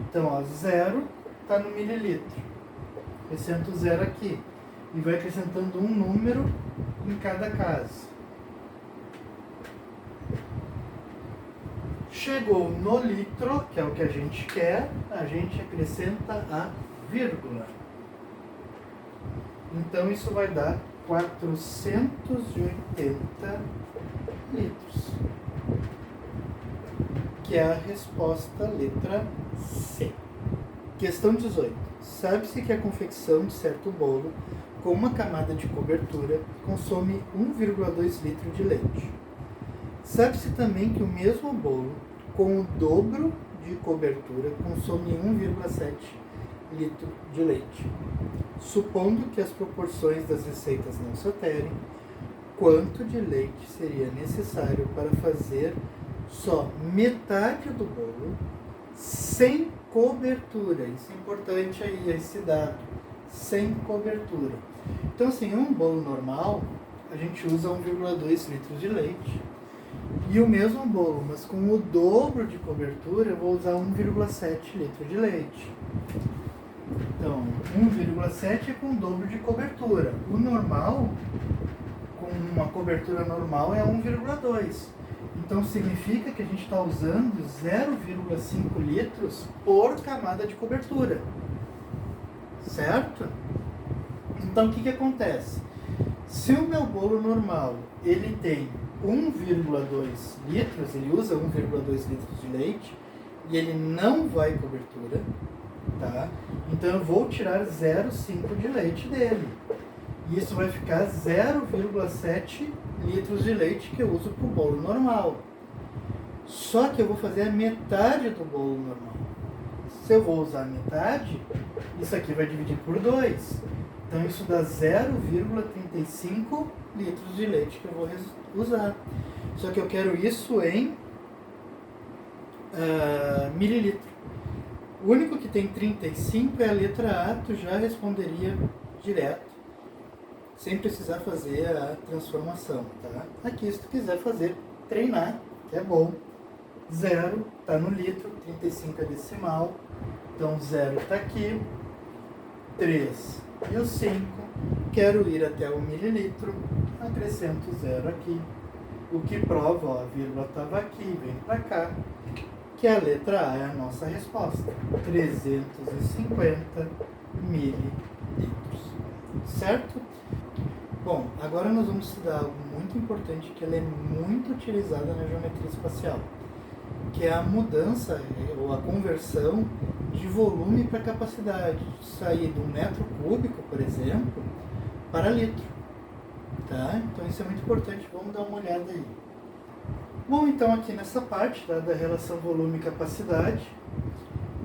Então, ó, 0 está no mililitro. Acrescento 0 aqui. E vai acrescentando um número em cada caso. Chegou no litro, que é o que a gente quer, a gente acrescenta a vírgula. Então isso vai dar 480 litros, que é a resposta letra C. Questão 18. Sabe-se que a confecção de certo bolo com uma camada de cobertura consome 1,2 litro de leite. Sabe-se também que o mesmo bolo com o dobro de cobertura consome 1,7 litro de leite. Supondo que as proporções das receitas não se alterem, quanto de leite seria necessário para fazer só metade do bolo sem cobertura? Isso é importante aí, esse dado, sem cobertura. Então assim, um bolo normal, a gente usa 1,2 litros de leite. E o mesmo bolo, mas com o dobro de cobertura, eu vou usar 1,7 litro de leite. Então, 1,7 é com o dobro de cobertura. O normal, com uma cobertura normal, é 1,2. Então, significa que a gente está usando 0,5 litros por camada de cobertura. Certo? Então, o que acontece? Se o meu bolo normal, ele tem 1,2 litros, ele usa 1,2 litros de leite, e ele não vai cobertura, tá? Então eu vou tirar 0,5 de leite dele. E isso vai ficar 0,7 litros de leite que eu uso para o bolo normal. Só que eu vou fazer a metade do bolo normal. Se eu vou usar a metade, isso aqui vai dividir por 2. Então isso dá 0,35 litros de leite que eu vou usar. Só que eu quero isso em mililitro. O único que tem 35 é a letra A, tu já responderia direto, sem precisar fazer a transformação, tá? Aqui, se tu quiser fazer, treinar, que é bom. 0 está no litro, 35 é decimal, então 0 está aqui, 3 e o 5, quero ir até o mililitro, acrescento 0 aqui, o que prova, ó, a vírgula estava aqui, vem para cá, que a letra A é a nossa resposta, 350 mililitros, certo? Bom, agora nós vamos estudar algo muito importante, que ela é muito utilizada na geometria espacial, que é a mudança ou a conversão de volume para capacidade, sair de 1 metro cúbico, por exemplo, para litro, tá? Então isso é muito importante, vamos dar uma olhada aí. Bom, então aqui nessa parte da relação volume e capacidade,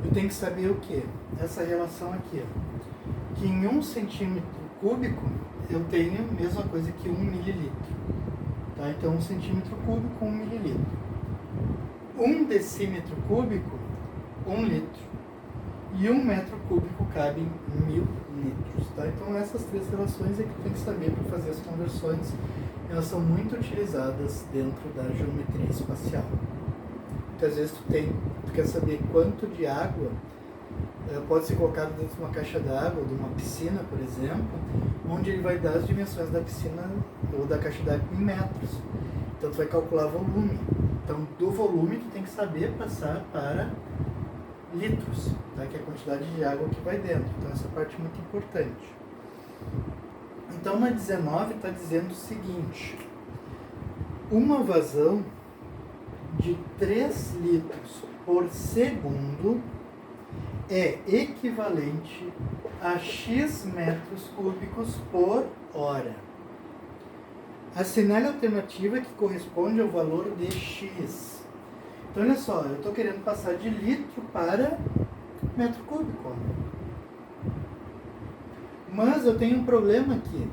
eu tenho que saber o que? Essa relação aqui, ó, que em 1 centímetro cúbico eu tenho a mesma coisa que 1 mililitro, tá? Então 1 centímetro cúbico, 1 mililitro. 1 decímetro cúbico, 1 litro. E 1 metro cúbico cabe em 1000 litros, tá? Então essas três relações é que tem que saber para fazer as conversões. Elas são muito utilizadas dentro da geometria espacial. Muitas vezes tu quer saber quanto de água pode ser colocado dentro de uma caixa d'água, de uma piscina, por exemplo, onde ele vai dar as dimensões da piscina ou da caixa d'água em metros. Então tu vai calcular volume. Então do volume tu tem que saber passar para litros, tá? Que é a quantidade de água que vai dentro. Então essa parte é muito importante. Então na 19 está dizendo o seguinte: uma vazão de 3 litros por segundo é equivalente a X metros cúbicos por hora. Assinale a alternativa que corresponde ao valor de X. Então olha só, eu estou querendo passar de litro para metro cúbico. Mas eu tenho um problema aqui.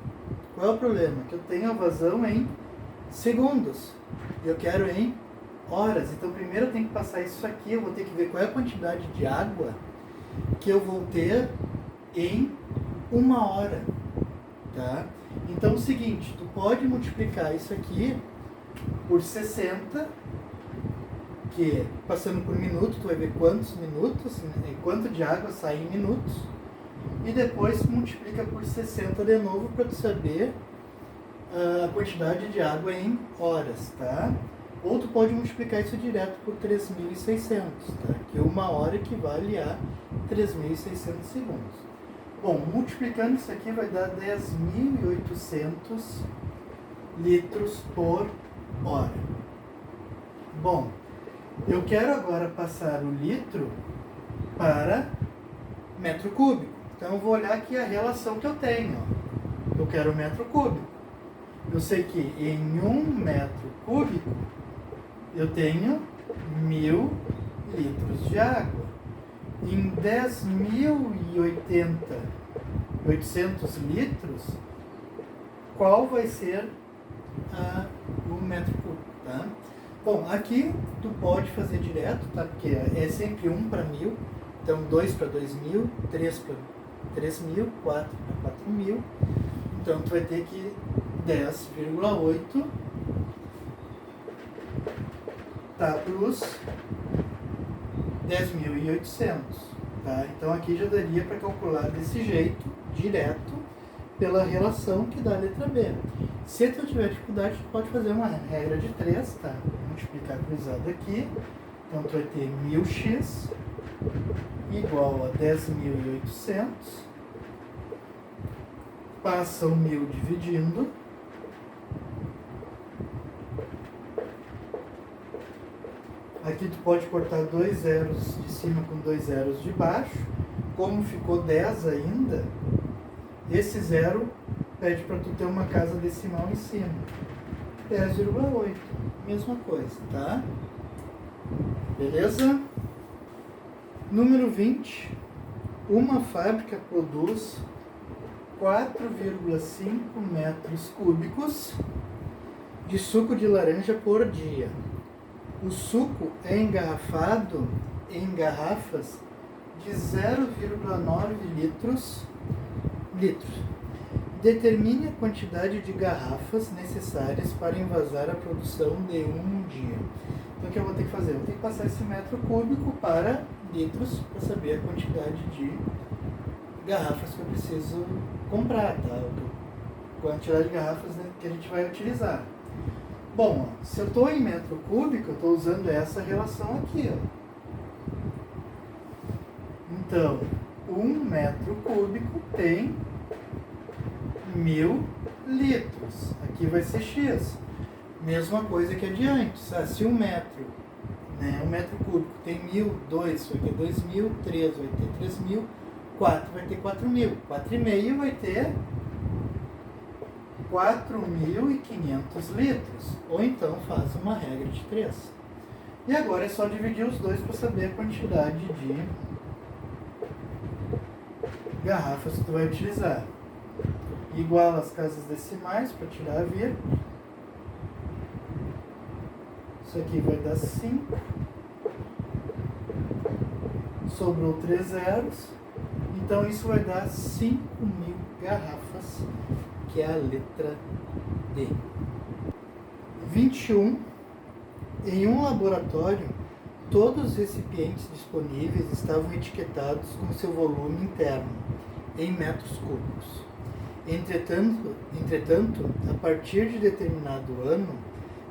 Qual é o problema? Que eu tenho a vazão em segundos. Eu quero em horas. Então primeiro eu tenho que passar isso aqui. Eu vou ter que ver qual é a quantidade de água que eu vou ter em 1 hora. Tá? Então é o seguinte, tu pode multiplicar isso aqui por 60, que passando por minuto, tu vai ver quantos minutos, quanto de água sai em minutos. E depois multiplica por 60 de novo para tu saber a quantidade de água em horas, tá? Ou tu pode multiplicar isso direto por 3.600, tá? Que 1 hora equivale a 3.600 segundos. Bom, multiplicando isso aqui vai dar 10.800 litros por hora. Bom, eu quero agora passar o litro para metro cúbico. Então eu vou olhar aqui a relação que eu tenho. Eu quero metro cúbico. Eu sei que em 1 metro cúbico eu tenho 1.000 litros de água. Em 10.800 litros, qual vai ser o metro cúbico, tá? Bom, aqui tu pode fazer direto, tá? Porque é sempre 1 para 1.000. Então 2 para 2.000, 3 para 3.000, 4 para 4.000. Então tu vai ter que 10,8 tá para os 10.800, tá? Então aqui já daria para calcular desse jeito, direto, pela relação que dá a letra B. Se tu tiver dificuldade, tu pode fazer uma regra de 3, tá? Multiplicar cruzado aqui, então tu vai ter 1000x igual a 10.800, passa o 1000 dividindo, aqui tu pode cortar 2 zeros de cima com 2 zeros de baixo. Como ficou 10 ainda, esse zero pede para tu ter uma casa decimal em cima. 10,8, mesma coisa, tá? Beleza? Número 20. Uma fábrica produz 4,5 metros cúbicos de suco de laranja por dia. O suco é engarrafado em garrafas de 0,9 litros. Determine a quantidade de garrafas necessárias para envasar a produção de um dia. Então o que eu vou ter que fazer? Eu vou ter que passar esse metro cúbico para litros para saber a quantidade de garrafas que eu preciso comprar, tá? A quantidade de garrafas, né, que a gente vai utilizar. Bom, ó, se eu estou em metro cúbico, eu estou usando essa relação aqui, ó. Então, 1 metro cúbico tem 1000 litros. Aqui vai ser X. Mesma coisa que adiante. Se 1 metro, né, 1 metro cúbico tem 1000, 2 vai ter 2000, 3 vai ter 3000, 4 vai ter 4000. 4,5 vai ter 4.500 litros. Ou então faz uma regra de 3. E agora é só dividir os dois para saber a quantidade de garrafas que tu vai utilizar. Igual as casas decimais para tirar a vírgula. Isso aqui vai dar 5. Sobrou 3 zeros. Então isso vai dar 5.000 garrafas, que é a letra D. 21. Em um laboratório, todos os recipientes disponíveis estavam etiquetados com seu volume interno, em metros cúbicos. Entretanto, a partir de determinado ano,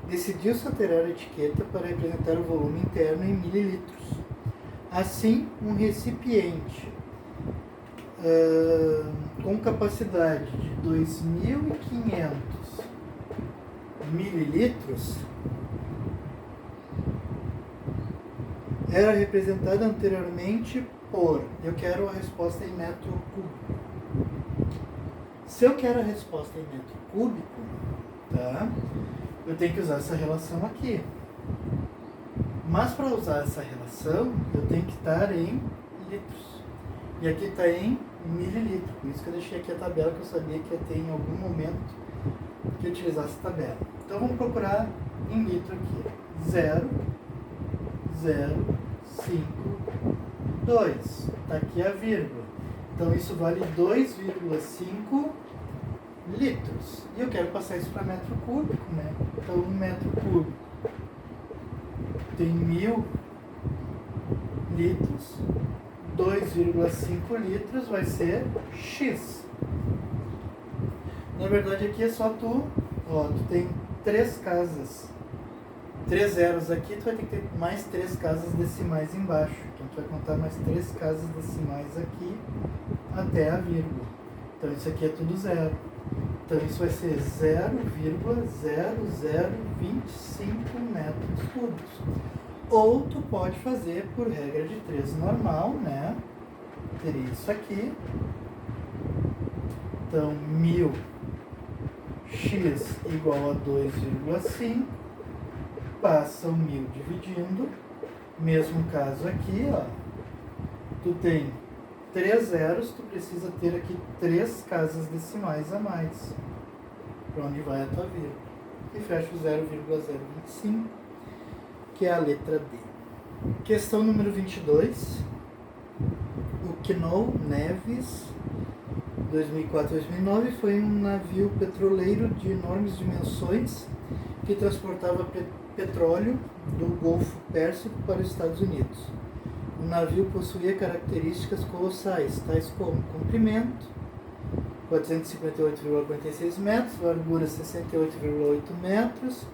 decidiu-se alterar a etiqueta para representar o volume interno em mililitros. Assim, um recipiente com capacidade de 2.500 mililitros era representado anteriormente por... Eu quero a resposta em metro cúbico. Se eu quero a resposta em metro cúbico, tá? Eu tenho que usar essa relação aqui. Mas para usar essa relação, eu tenho que estar em litros. E aqui está em mililitro. Por isso que eu deixei aqui a tabela, que eu sabia que ia ter em algum momento que eu utilizasse a tabela. Então vamos procurar em litro aqui. 0, 0, 5, 2. Está aqui a vírgula. Então isso vale 2,5 litros. E eu quero passar isso para metro cúbico, né? Então 1 metro cúbico tem 1000 litros. 2,5 litros vai ser X. Na verdade aqui é só tu tem 3 casas, 3 zeros aqui, tu vai ter que ter mais 3 casas decimais embaixo. Então tu vai contar mais 3 casas decimais aqui até a vírgula. Então isso aqui é tudo zero. Então isso vai ser 0,0025 metros cúbicos. Ou tu pode fazer por regra de 3 normal, né? Teria isso aqui. Então 1000x igual a 2,5. Passa o 1000 dividindo. Mesmo caso aqui, ó. Tu tem 3 zeros, tu precisa ter aqui 3 casas decimais a mais. Para onde vai a tua vírgula. E fecha o 0,025, que é a letra D. Questão número 22. O Quinol Neves, 2004-2009, foi um navio petroleiro de enormes dimensões que transportava petróleo do Golfo Pérsico para os Estados Unidos. O navio possuía características colossais, tais como comprimento, 458,46 metros, largura 68,8 metros,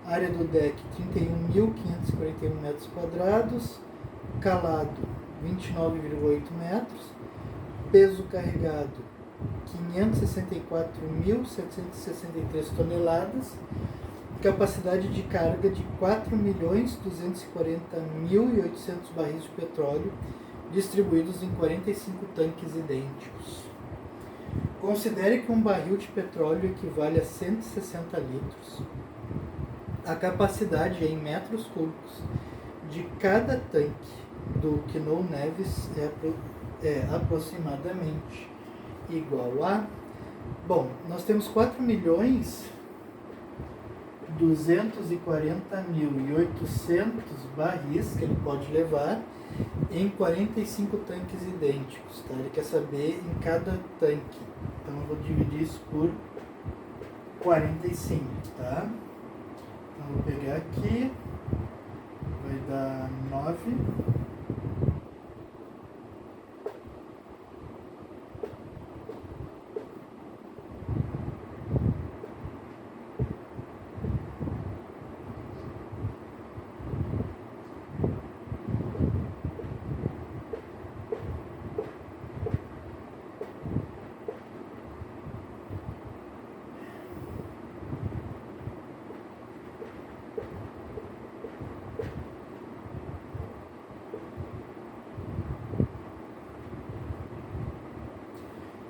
área do deck 31.541 metros quadrados, calado 29,8 metros, peso carregado 564.763 toneladas, capacidade de carga de 4.240.800 barris de petróleo, distribuídos em 45 tanques idênticos. Considere que um barril de petróleo equivale a 160 litros. A capacidade em metros cúbicos de cada tanque do Quinault Neves é aproximadamente igual a... Bom, nós temos 4.240.800 barris que ele pode levar em 45 tanques idênticos, tá? Ele quer saber em cada tanque. Então eu vou dividir isso por 45, tá? Então eu vou pegar aqui, vai dar 9.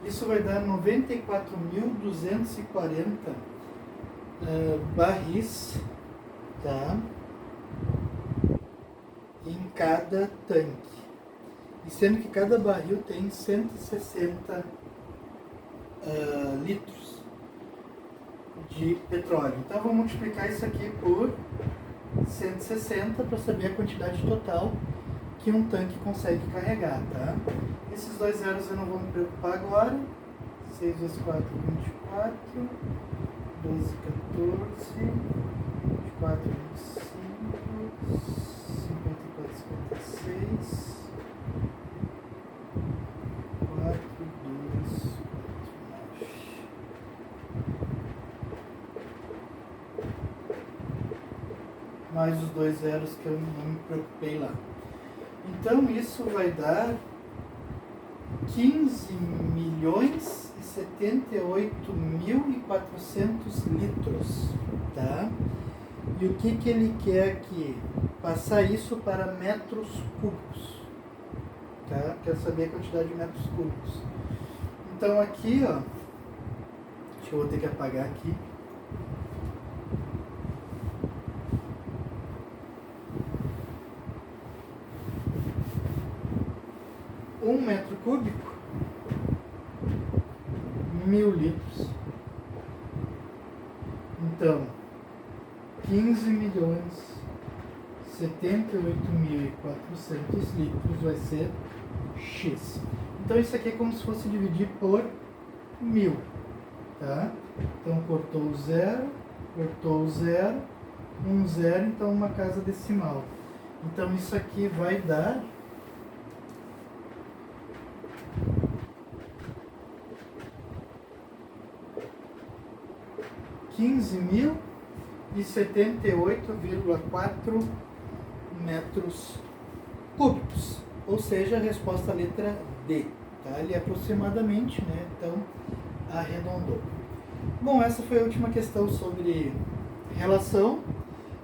Isso vai dar 94.240 barris, tá? Em cada tanque. E sendo que cada barril tem 160 litros de petróleo. Então vamos multiplicar isso aqui por 160 para saber a quantidade total que um tanque consegue carregar, tá? Esses dois zeros eu não vou me preocupar agora. 6 vezes 4, 24. 12, 14. 24, 25. 54, 56. 4, 2, 4, 9. Mais os dois zeros que eu não me preocupei lá. Então isso vai dar 15.078.400 litros, tá? E o que ele quer aqui? Passar isso para metros cúbicos, tá? Quer saber a quantidade de metros cúbicos. Então aqui, ó, acho que eu vou ter que apagar aqui. Um metro cúbico, 1.000 litros. Então, 15.078.400 litros vai ser X. Então isso aqui é como se fosse dividir por 1.000, tá? Então cortou o zero, um zero, então uma casa decimal. Então isso aqui vai dar 15.078,4 metros cúbicos, ou seja, a resposta letra D, tá? Ali aproximadamente, né? Então arredondou. Bom, essa foi a última questão sobre relação.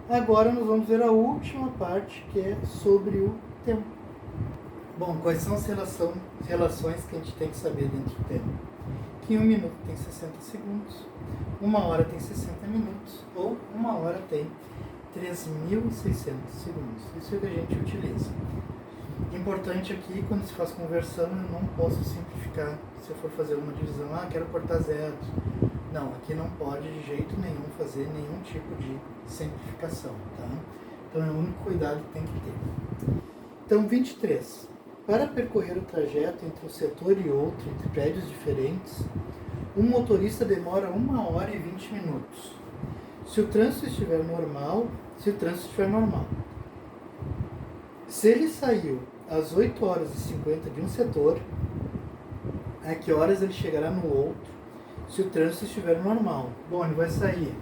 Agora nós vamos ver a última parte, que é sobre o tempo. Bom, quais são as relações que a gente tem que saber dentro do tempo? Que 1 minuto tem 60 segundos, 1 hora tem 60 minutos, ou 1 hora tem 3.600 segundos. Isso é o que a gente utiliza. Importante aqui, quando se faz conversão, eu não posso simplificar. Se eu for fazer uma divisão, quero cortar zeros. Não, aqui não pode de jeito nenhum fazer nenhum tipo de simplificação, tá? Então é o único cuidado que tem que ter. Então, 23. Para percorrer o trajeto entre um setor e outro, entre prédios diferentes, um motorista demora 1 hora e 20 minutos. Se o trânsito estiver normal, se ele saiu às 8 horas e 50 de um setor, a que horas ele chegará no outro, se o trânsito estiver normal? Bom, ele vai sair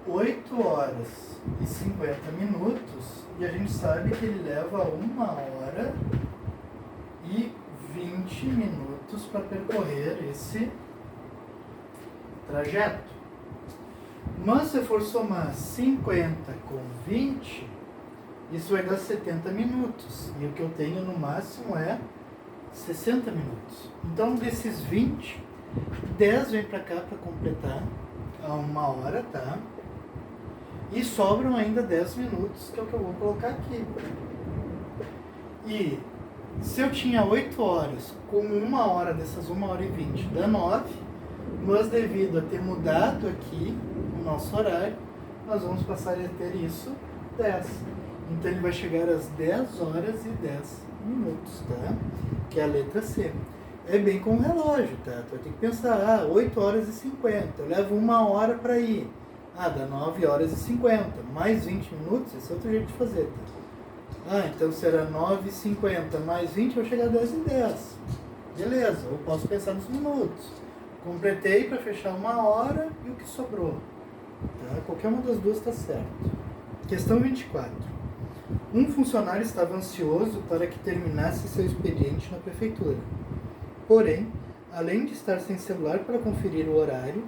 8 horas e 50 minutos e a gente sabe que ele leva 1 hora e 20 minutos para percorrer esse trajeto. Mas se for somar 50 com 20, isso vai dar 70 minutos. E o que eu tenho no máximo é 60 minutos. Então, desses 20, 10 vem para cá para completar a 1 hora, tá? E sobram ainda 10 minutos, que é o que eu vou colocar aqui. E se eu tinha 8 horas, com 1 hora dessas 1 hora e 20, dá 9, mas devido a ter mudado aqui o nosso horário, nós vamos passar a ter isso 10. Então ele vai chegar às 10 horas e 10 minutos, tá? Que é a letra C. É bem com o relógio, tá? Tu vai ter que pensar, 8 horas e 50, eu levo 1 hora para ir. Dá 9 horas e 50, mais 20 minutos, esse é outro jeito de fazer, tá? Então será 9 e 50 mais 20, eu vou chegar a 10 e 10. Beleza, eu posso pensar nos minutos. Completei para fechar 1 hora e o que sobrou. Tá? Qualquer uma das duas está certo. Questão 24. Um funcionário estava ansioso para que terminasse seu expediente na prefeitura. Porém, além de estar sem celular para conferir o horário,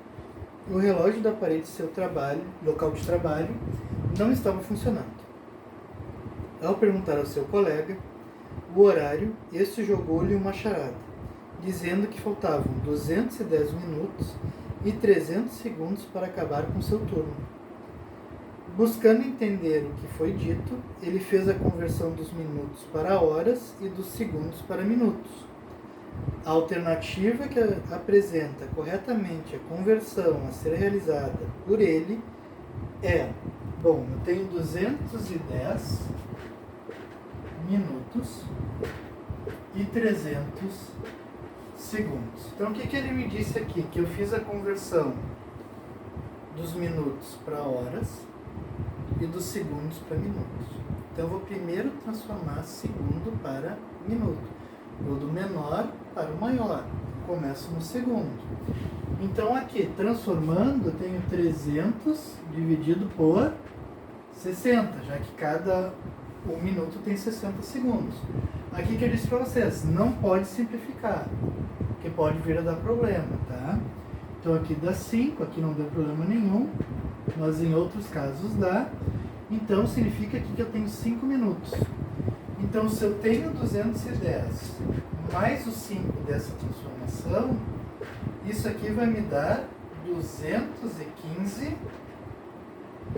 o relógio da parede de seu local de trabalho, não estava funcionando. Ao perguntar ao seu colega o horário, este jogou-lhe uma charada, dizendo que faltavam 210 minutos e 300 segundos para acabar com seu turno. Buscando entender o que foi dito, ele fez a conversão dos minutos para horas e dos segundos para minutos. A alternativa que apresenta corretamente a conversão a ser realizada por ele é, eu tenho 210 minutos e 300 segundos. Então o que ele me disse aqui? Que eu fiz a conversão dos minutos para horas e dos segundos para minutos. Então eu vou primeiro transformar segundo para minuto. Vou do menor para o maior. Começo no segundo. Então aqui, transformando, eu tenho 300 dividido por 60, já que cada 1 minuto tem 60 segundos. Aqui que eu disse para vocês, não pode simplificar, porque pode vir a dar problema, tá? Então aqui dá 5, aqui não deu problema nenhum, mas em outros casos dá. Então significa aqui que eu tenho 5 minutos. Então se eu tenho 210 mais os 5 dessa transformação, isso aqui vai me dar 215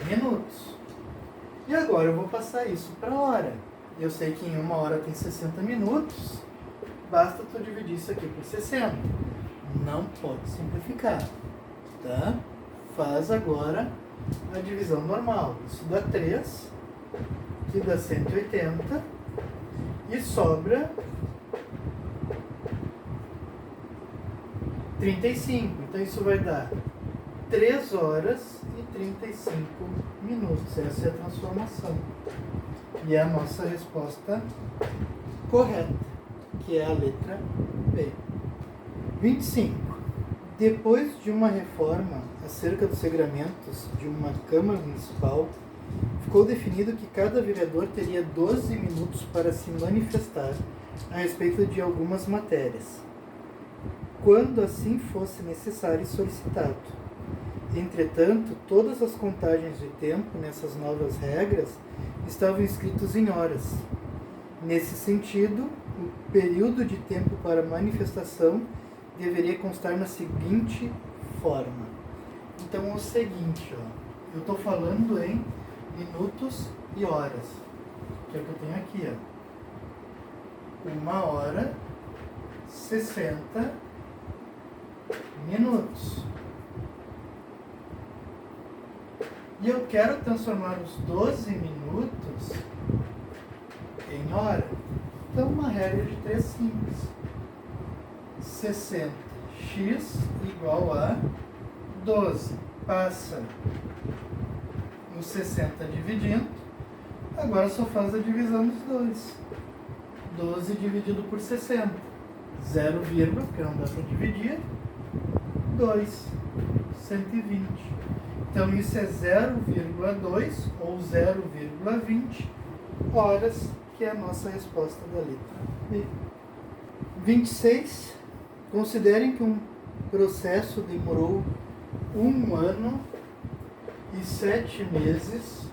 minutos. E agora eu vou passar isso para hora. Eu sei que em 1 hora tem 60 minutos, basta tu dividir isso aqui por 60. Não pode simplificar, tá? Faz agora a divisão normal. Isso dá 3, que dá 180, e sobra 35. Então isso vai dar 3 horas e 35 minutos. Essa é a transformação. E é a nossa resposta correta, que é a letra B. 25. Depois de uma reforma acerca dos regramentos de uma Câmara Municipal, ficou definido que cada vereador teria 12 minutos para se manifestar a respeito de algumas matérias, quando assim fosse necessário e solicitado. Entretanto, todas as contagens de tempo nessas novas regras estavam escritos em horas. Nesse sentido, o período de tempo para manifestação deveria constar na seguinte forma. Então, é o seguinte, eu estou falando em minutos e horas, que é o que eu tenho aqui, 1 hora, 60 minutos. E eu quero transformar os 12 minutos em hora. Então, uma regra de 3 simples. 60x igual a 12. passa os 60 dividindo, agora só faz a divisão dos dois. 12 dividido por 60, 0, porque não dá para dividir, 2, 120. Então isso é 0,2 ou 0,20 horas, que é a nossa resposta da letra B. 26. Considerem que um processo demorou 1 ano e 7 meses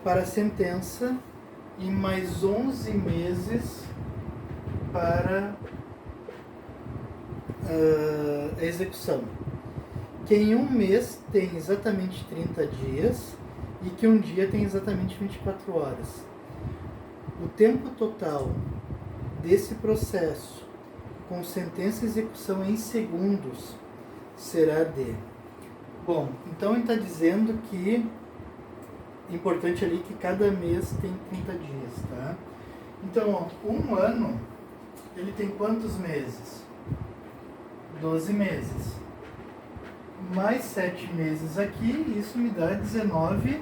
para a sentença e mais 11 meses para a execução. Que em um mês tem exatamente 30 dias e que um dia tem exatamente 24 horas. O tempo total desse processo, com sentença e execução em segundos, será de... Bom, então ele está dizendo que importante ali que cada mês tem 30 dias, tá? Então, ó, 1 ano, ele tem quantos meses? 12 meses. Mais 7 meses aqui, isso me dá 19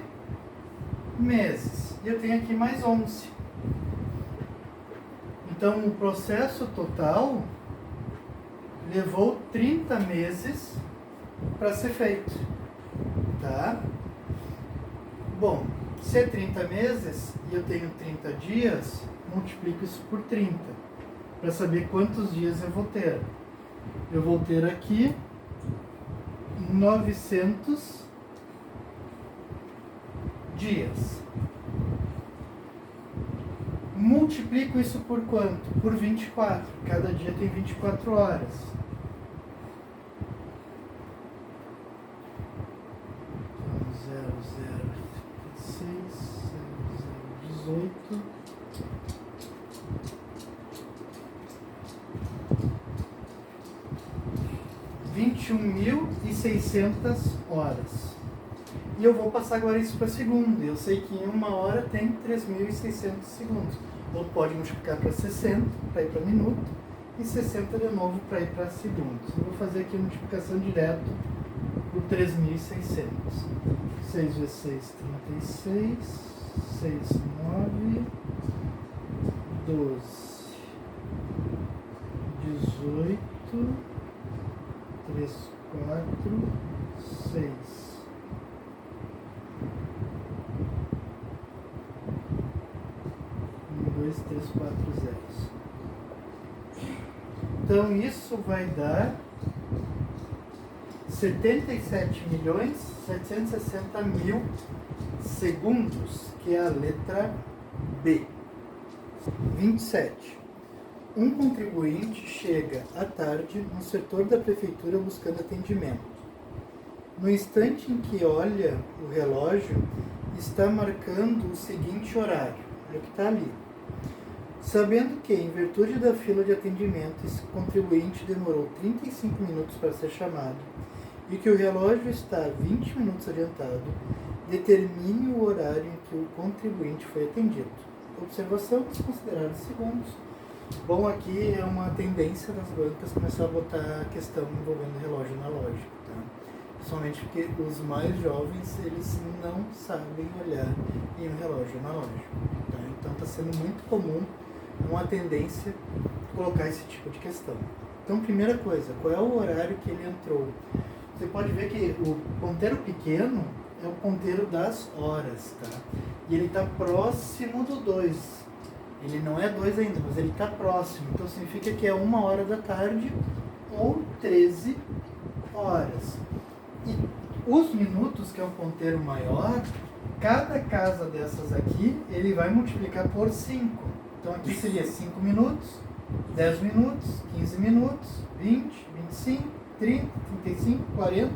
meses. E eu tenho aqui mais 11. Então, o processo total levou 30 meses para ser feito, tá? Bom, se é 30 meses e eu tenho 30 dias, multiplico isso por 30, para saber quantos dias eu vou ter. Eu vou ter aqui 900 dias. Multiplico isso por quanto? Por 24. Cada dia tem 24 horas. Então, 0026, 0018. 21.600 horas. E eu vou passar agora isso para segundo. Eu sei que em 1 hora tem 3.600 segundos. Ou pode multiplicar para 60 para ir para minuto e 60 de novo para ir para segundos. Eu vou fazer aqui a multiplicação direto por 3.600. 6 vezes 6, 36. 6, 9. 12. 18. 3, 4, 6. 1, 2, 3, 4 zeros. Então isso vai dar 77.760.000 segundos, que é a letra B. 27. Um contribuinte chega à tarde no setor da prefeitura buscando atendimento. No instante em que olha o relógio, está marcando o seguinte horário, é o que está ali. Sabendo que, em virtude da fila de atendimento, esse contribuinte demorou 35 minutos para ser chamado e que o relógio está 20 minutos adiantado, determine o horário em que o contribuinte foi atendido. Observação desconsiderada segundos. Bom, aqui é uma tendência das bancas começar a botar a questão envolvendo relógio analógico, tá? Principalmente porque os mais jovens, eles não sabem olhar em um relógio analógico, tá? Então está sendo muito comum uma tendência colocar esse tipo de questão. Então, primeira coisa, qual é o horário que ele entrou? Você pode ver que o ponteiro pequeno é o ponteiro das horas, tá? E ele está próximo do 2. Ele não é 2 ainda, mas ele está próximo. Então significa que é 1 hora da tarde ou 13 horas. E os minutos, que é o ponteiro maior, cada casa dessas aqui, ele vai multiplicar por 5. Então aqui seria 5 minutos, 10 minutos, 15 minutos, 20, 25, 30, 35, 40,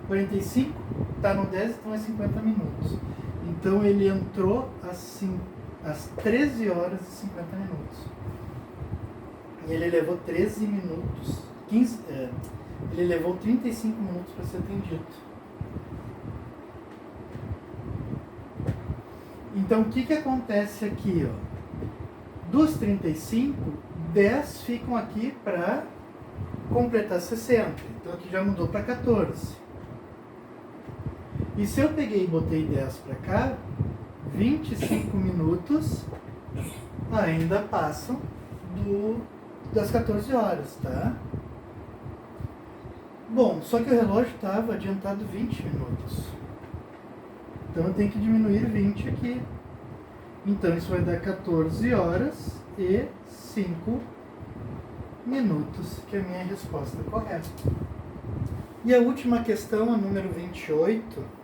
45. Está no 10, então é 50 minutos. Então ele entrou às 13 horas e 50 minutos. E ele levou 13 minutos, ele levou 35 minutos para ser atendido. Então o que acontece aqui, ó? Dos 35, 10 ficam aqui para completar 60. Então aqui já mudou para 14. E se eu peguei e botei 10 para cá, 25 minutos ainda passam das 14 horas, tá? Bom, só que o relógio estava adiantado 20 minutos. Então eu tenho que diminuir 20 aqui. Então isso vai dar 14 horas e 5 minutos, que é a minha resposta correta. E a última questão, a número 28.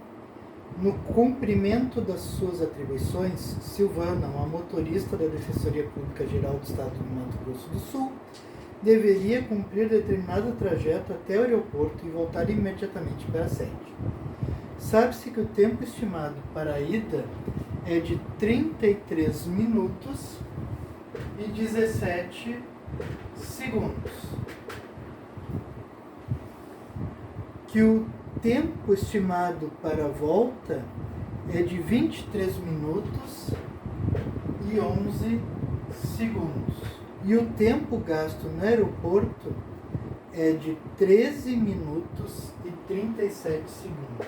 No cumprimento das suas atribuições, Silvana, uma motorista da Defensoria Pública Geral do Estado do Mato Grosso do Sul, deveria cumprir determinado trajeto até o aeroporto e voltar imediatamente para a sede. Sabe-se que o tempo estimado para a ida é de 33 minutos e 17 segundos. Que o tempo estimado para a volta é de 23 minutos e 11 segundos. E o tempo gasto no aeroporto é de 13 minutos e 37 segundos.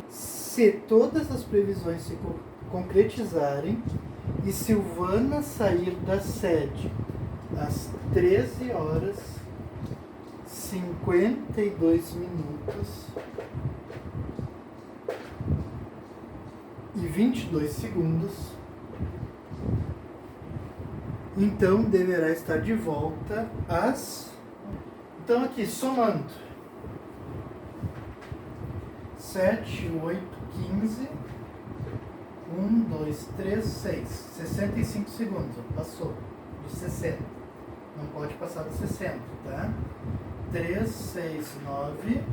Se todas as previsões se concretizarem e Silvana sair da sede às 13 horas 52 minutos e 22 segundos, então deverá estar de volta às... Então aqui, somando 7, 8, 15, 1, 2, 3, 6, 65 segundos, passou dos 60, não pode passar dos 60, tá? 3, 6, 9,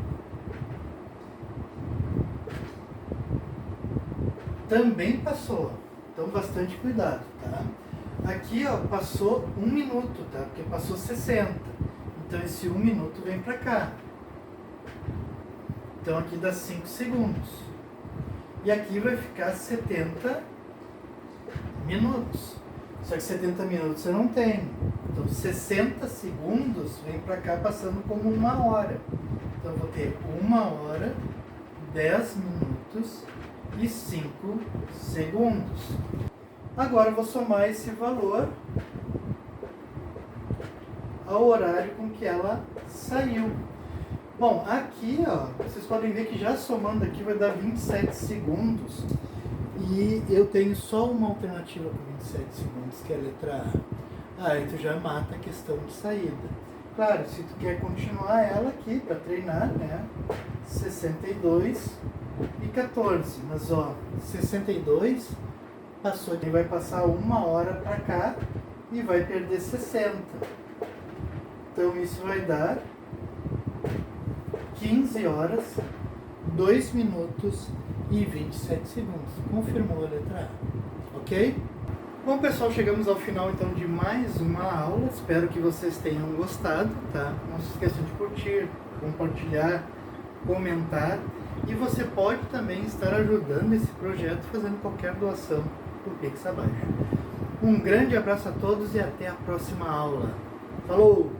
também passou, então bastante cuidado, tá? Aqui, ó, passou 1 minuto, tá? Porque passou 60, então esse 1 minuto vem pra cá. Então aqui dá 5 segundos. E aqui vai ficar 70 minutos. Só que 70 minutos você não tem. Então 60 segundos vem para cá passando como 1 hora. Então eu vou ter 1 hora, 10 minutos e 5 segundos. Agora eu vou somar esse valor ao horário com que ela saiu. Bom, aqui, ó, vocês podem ver que já somando aqui vai dar 27 segundos. E eu tenho só uma alternativa com 27 segundos, que é a letra A. Aí tu já mata a questão de saída. Claro, se tu quer continuar ela aqui para treinar, né? 62 e 14. Mas, ó, 62 passou, ele vai passar 1 hora para cá e vai perder 60. Então isso vai dar 15 horas, 2 minutos e 27 segundos. Confirmou a letra A, ok? Bom, pessoal, chegamos ao final então de mais uma aula. Espero que vocês tenham gostado, tá? Não se esqueçam de curtir, compartilhar, comentar. E você pode também estar ajudando esse projeto fazendo qualquer doação por Pix abaixo. Um grande abraço a todos e até a próxima aula. Falou!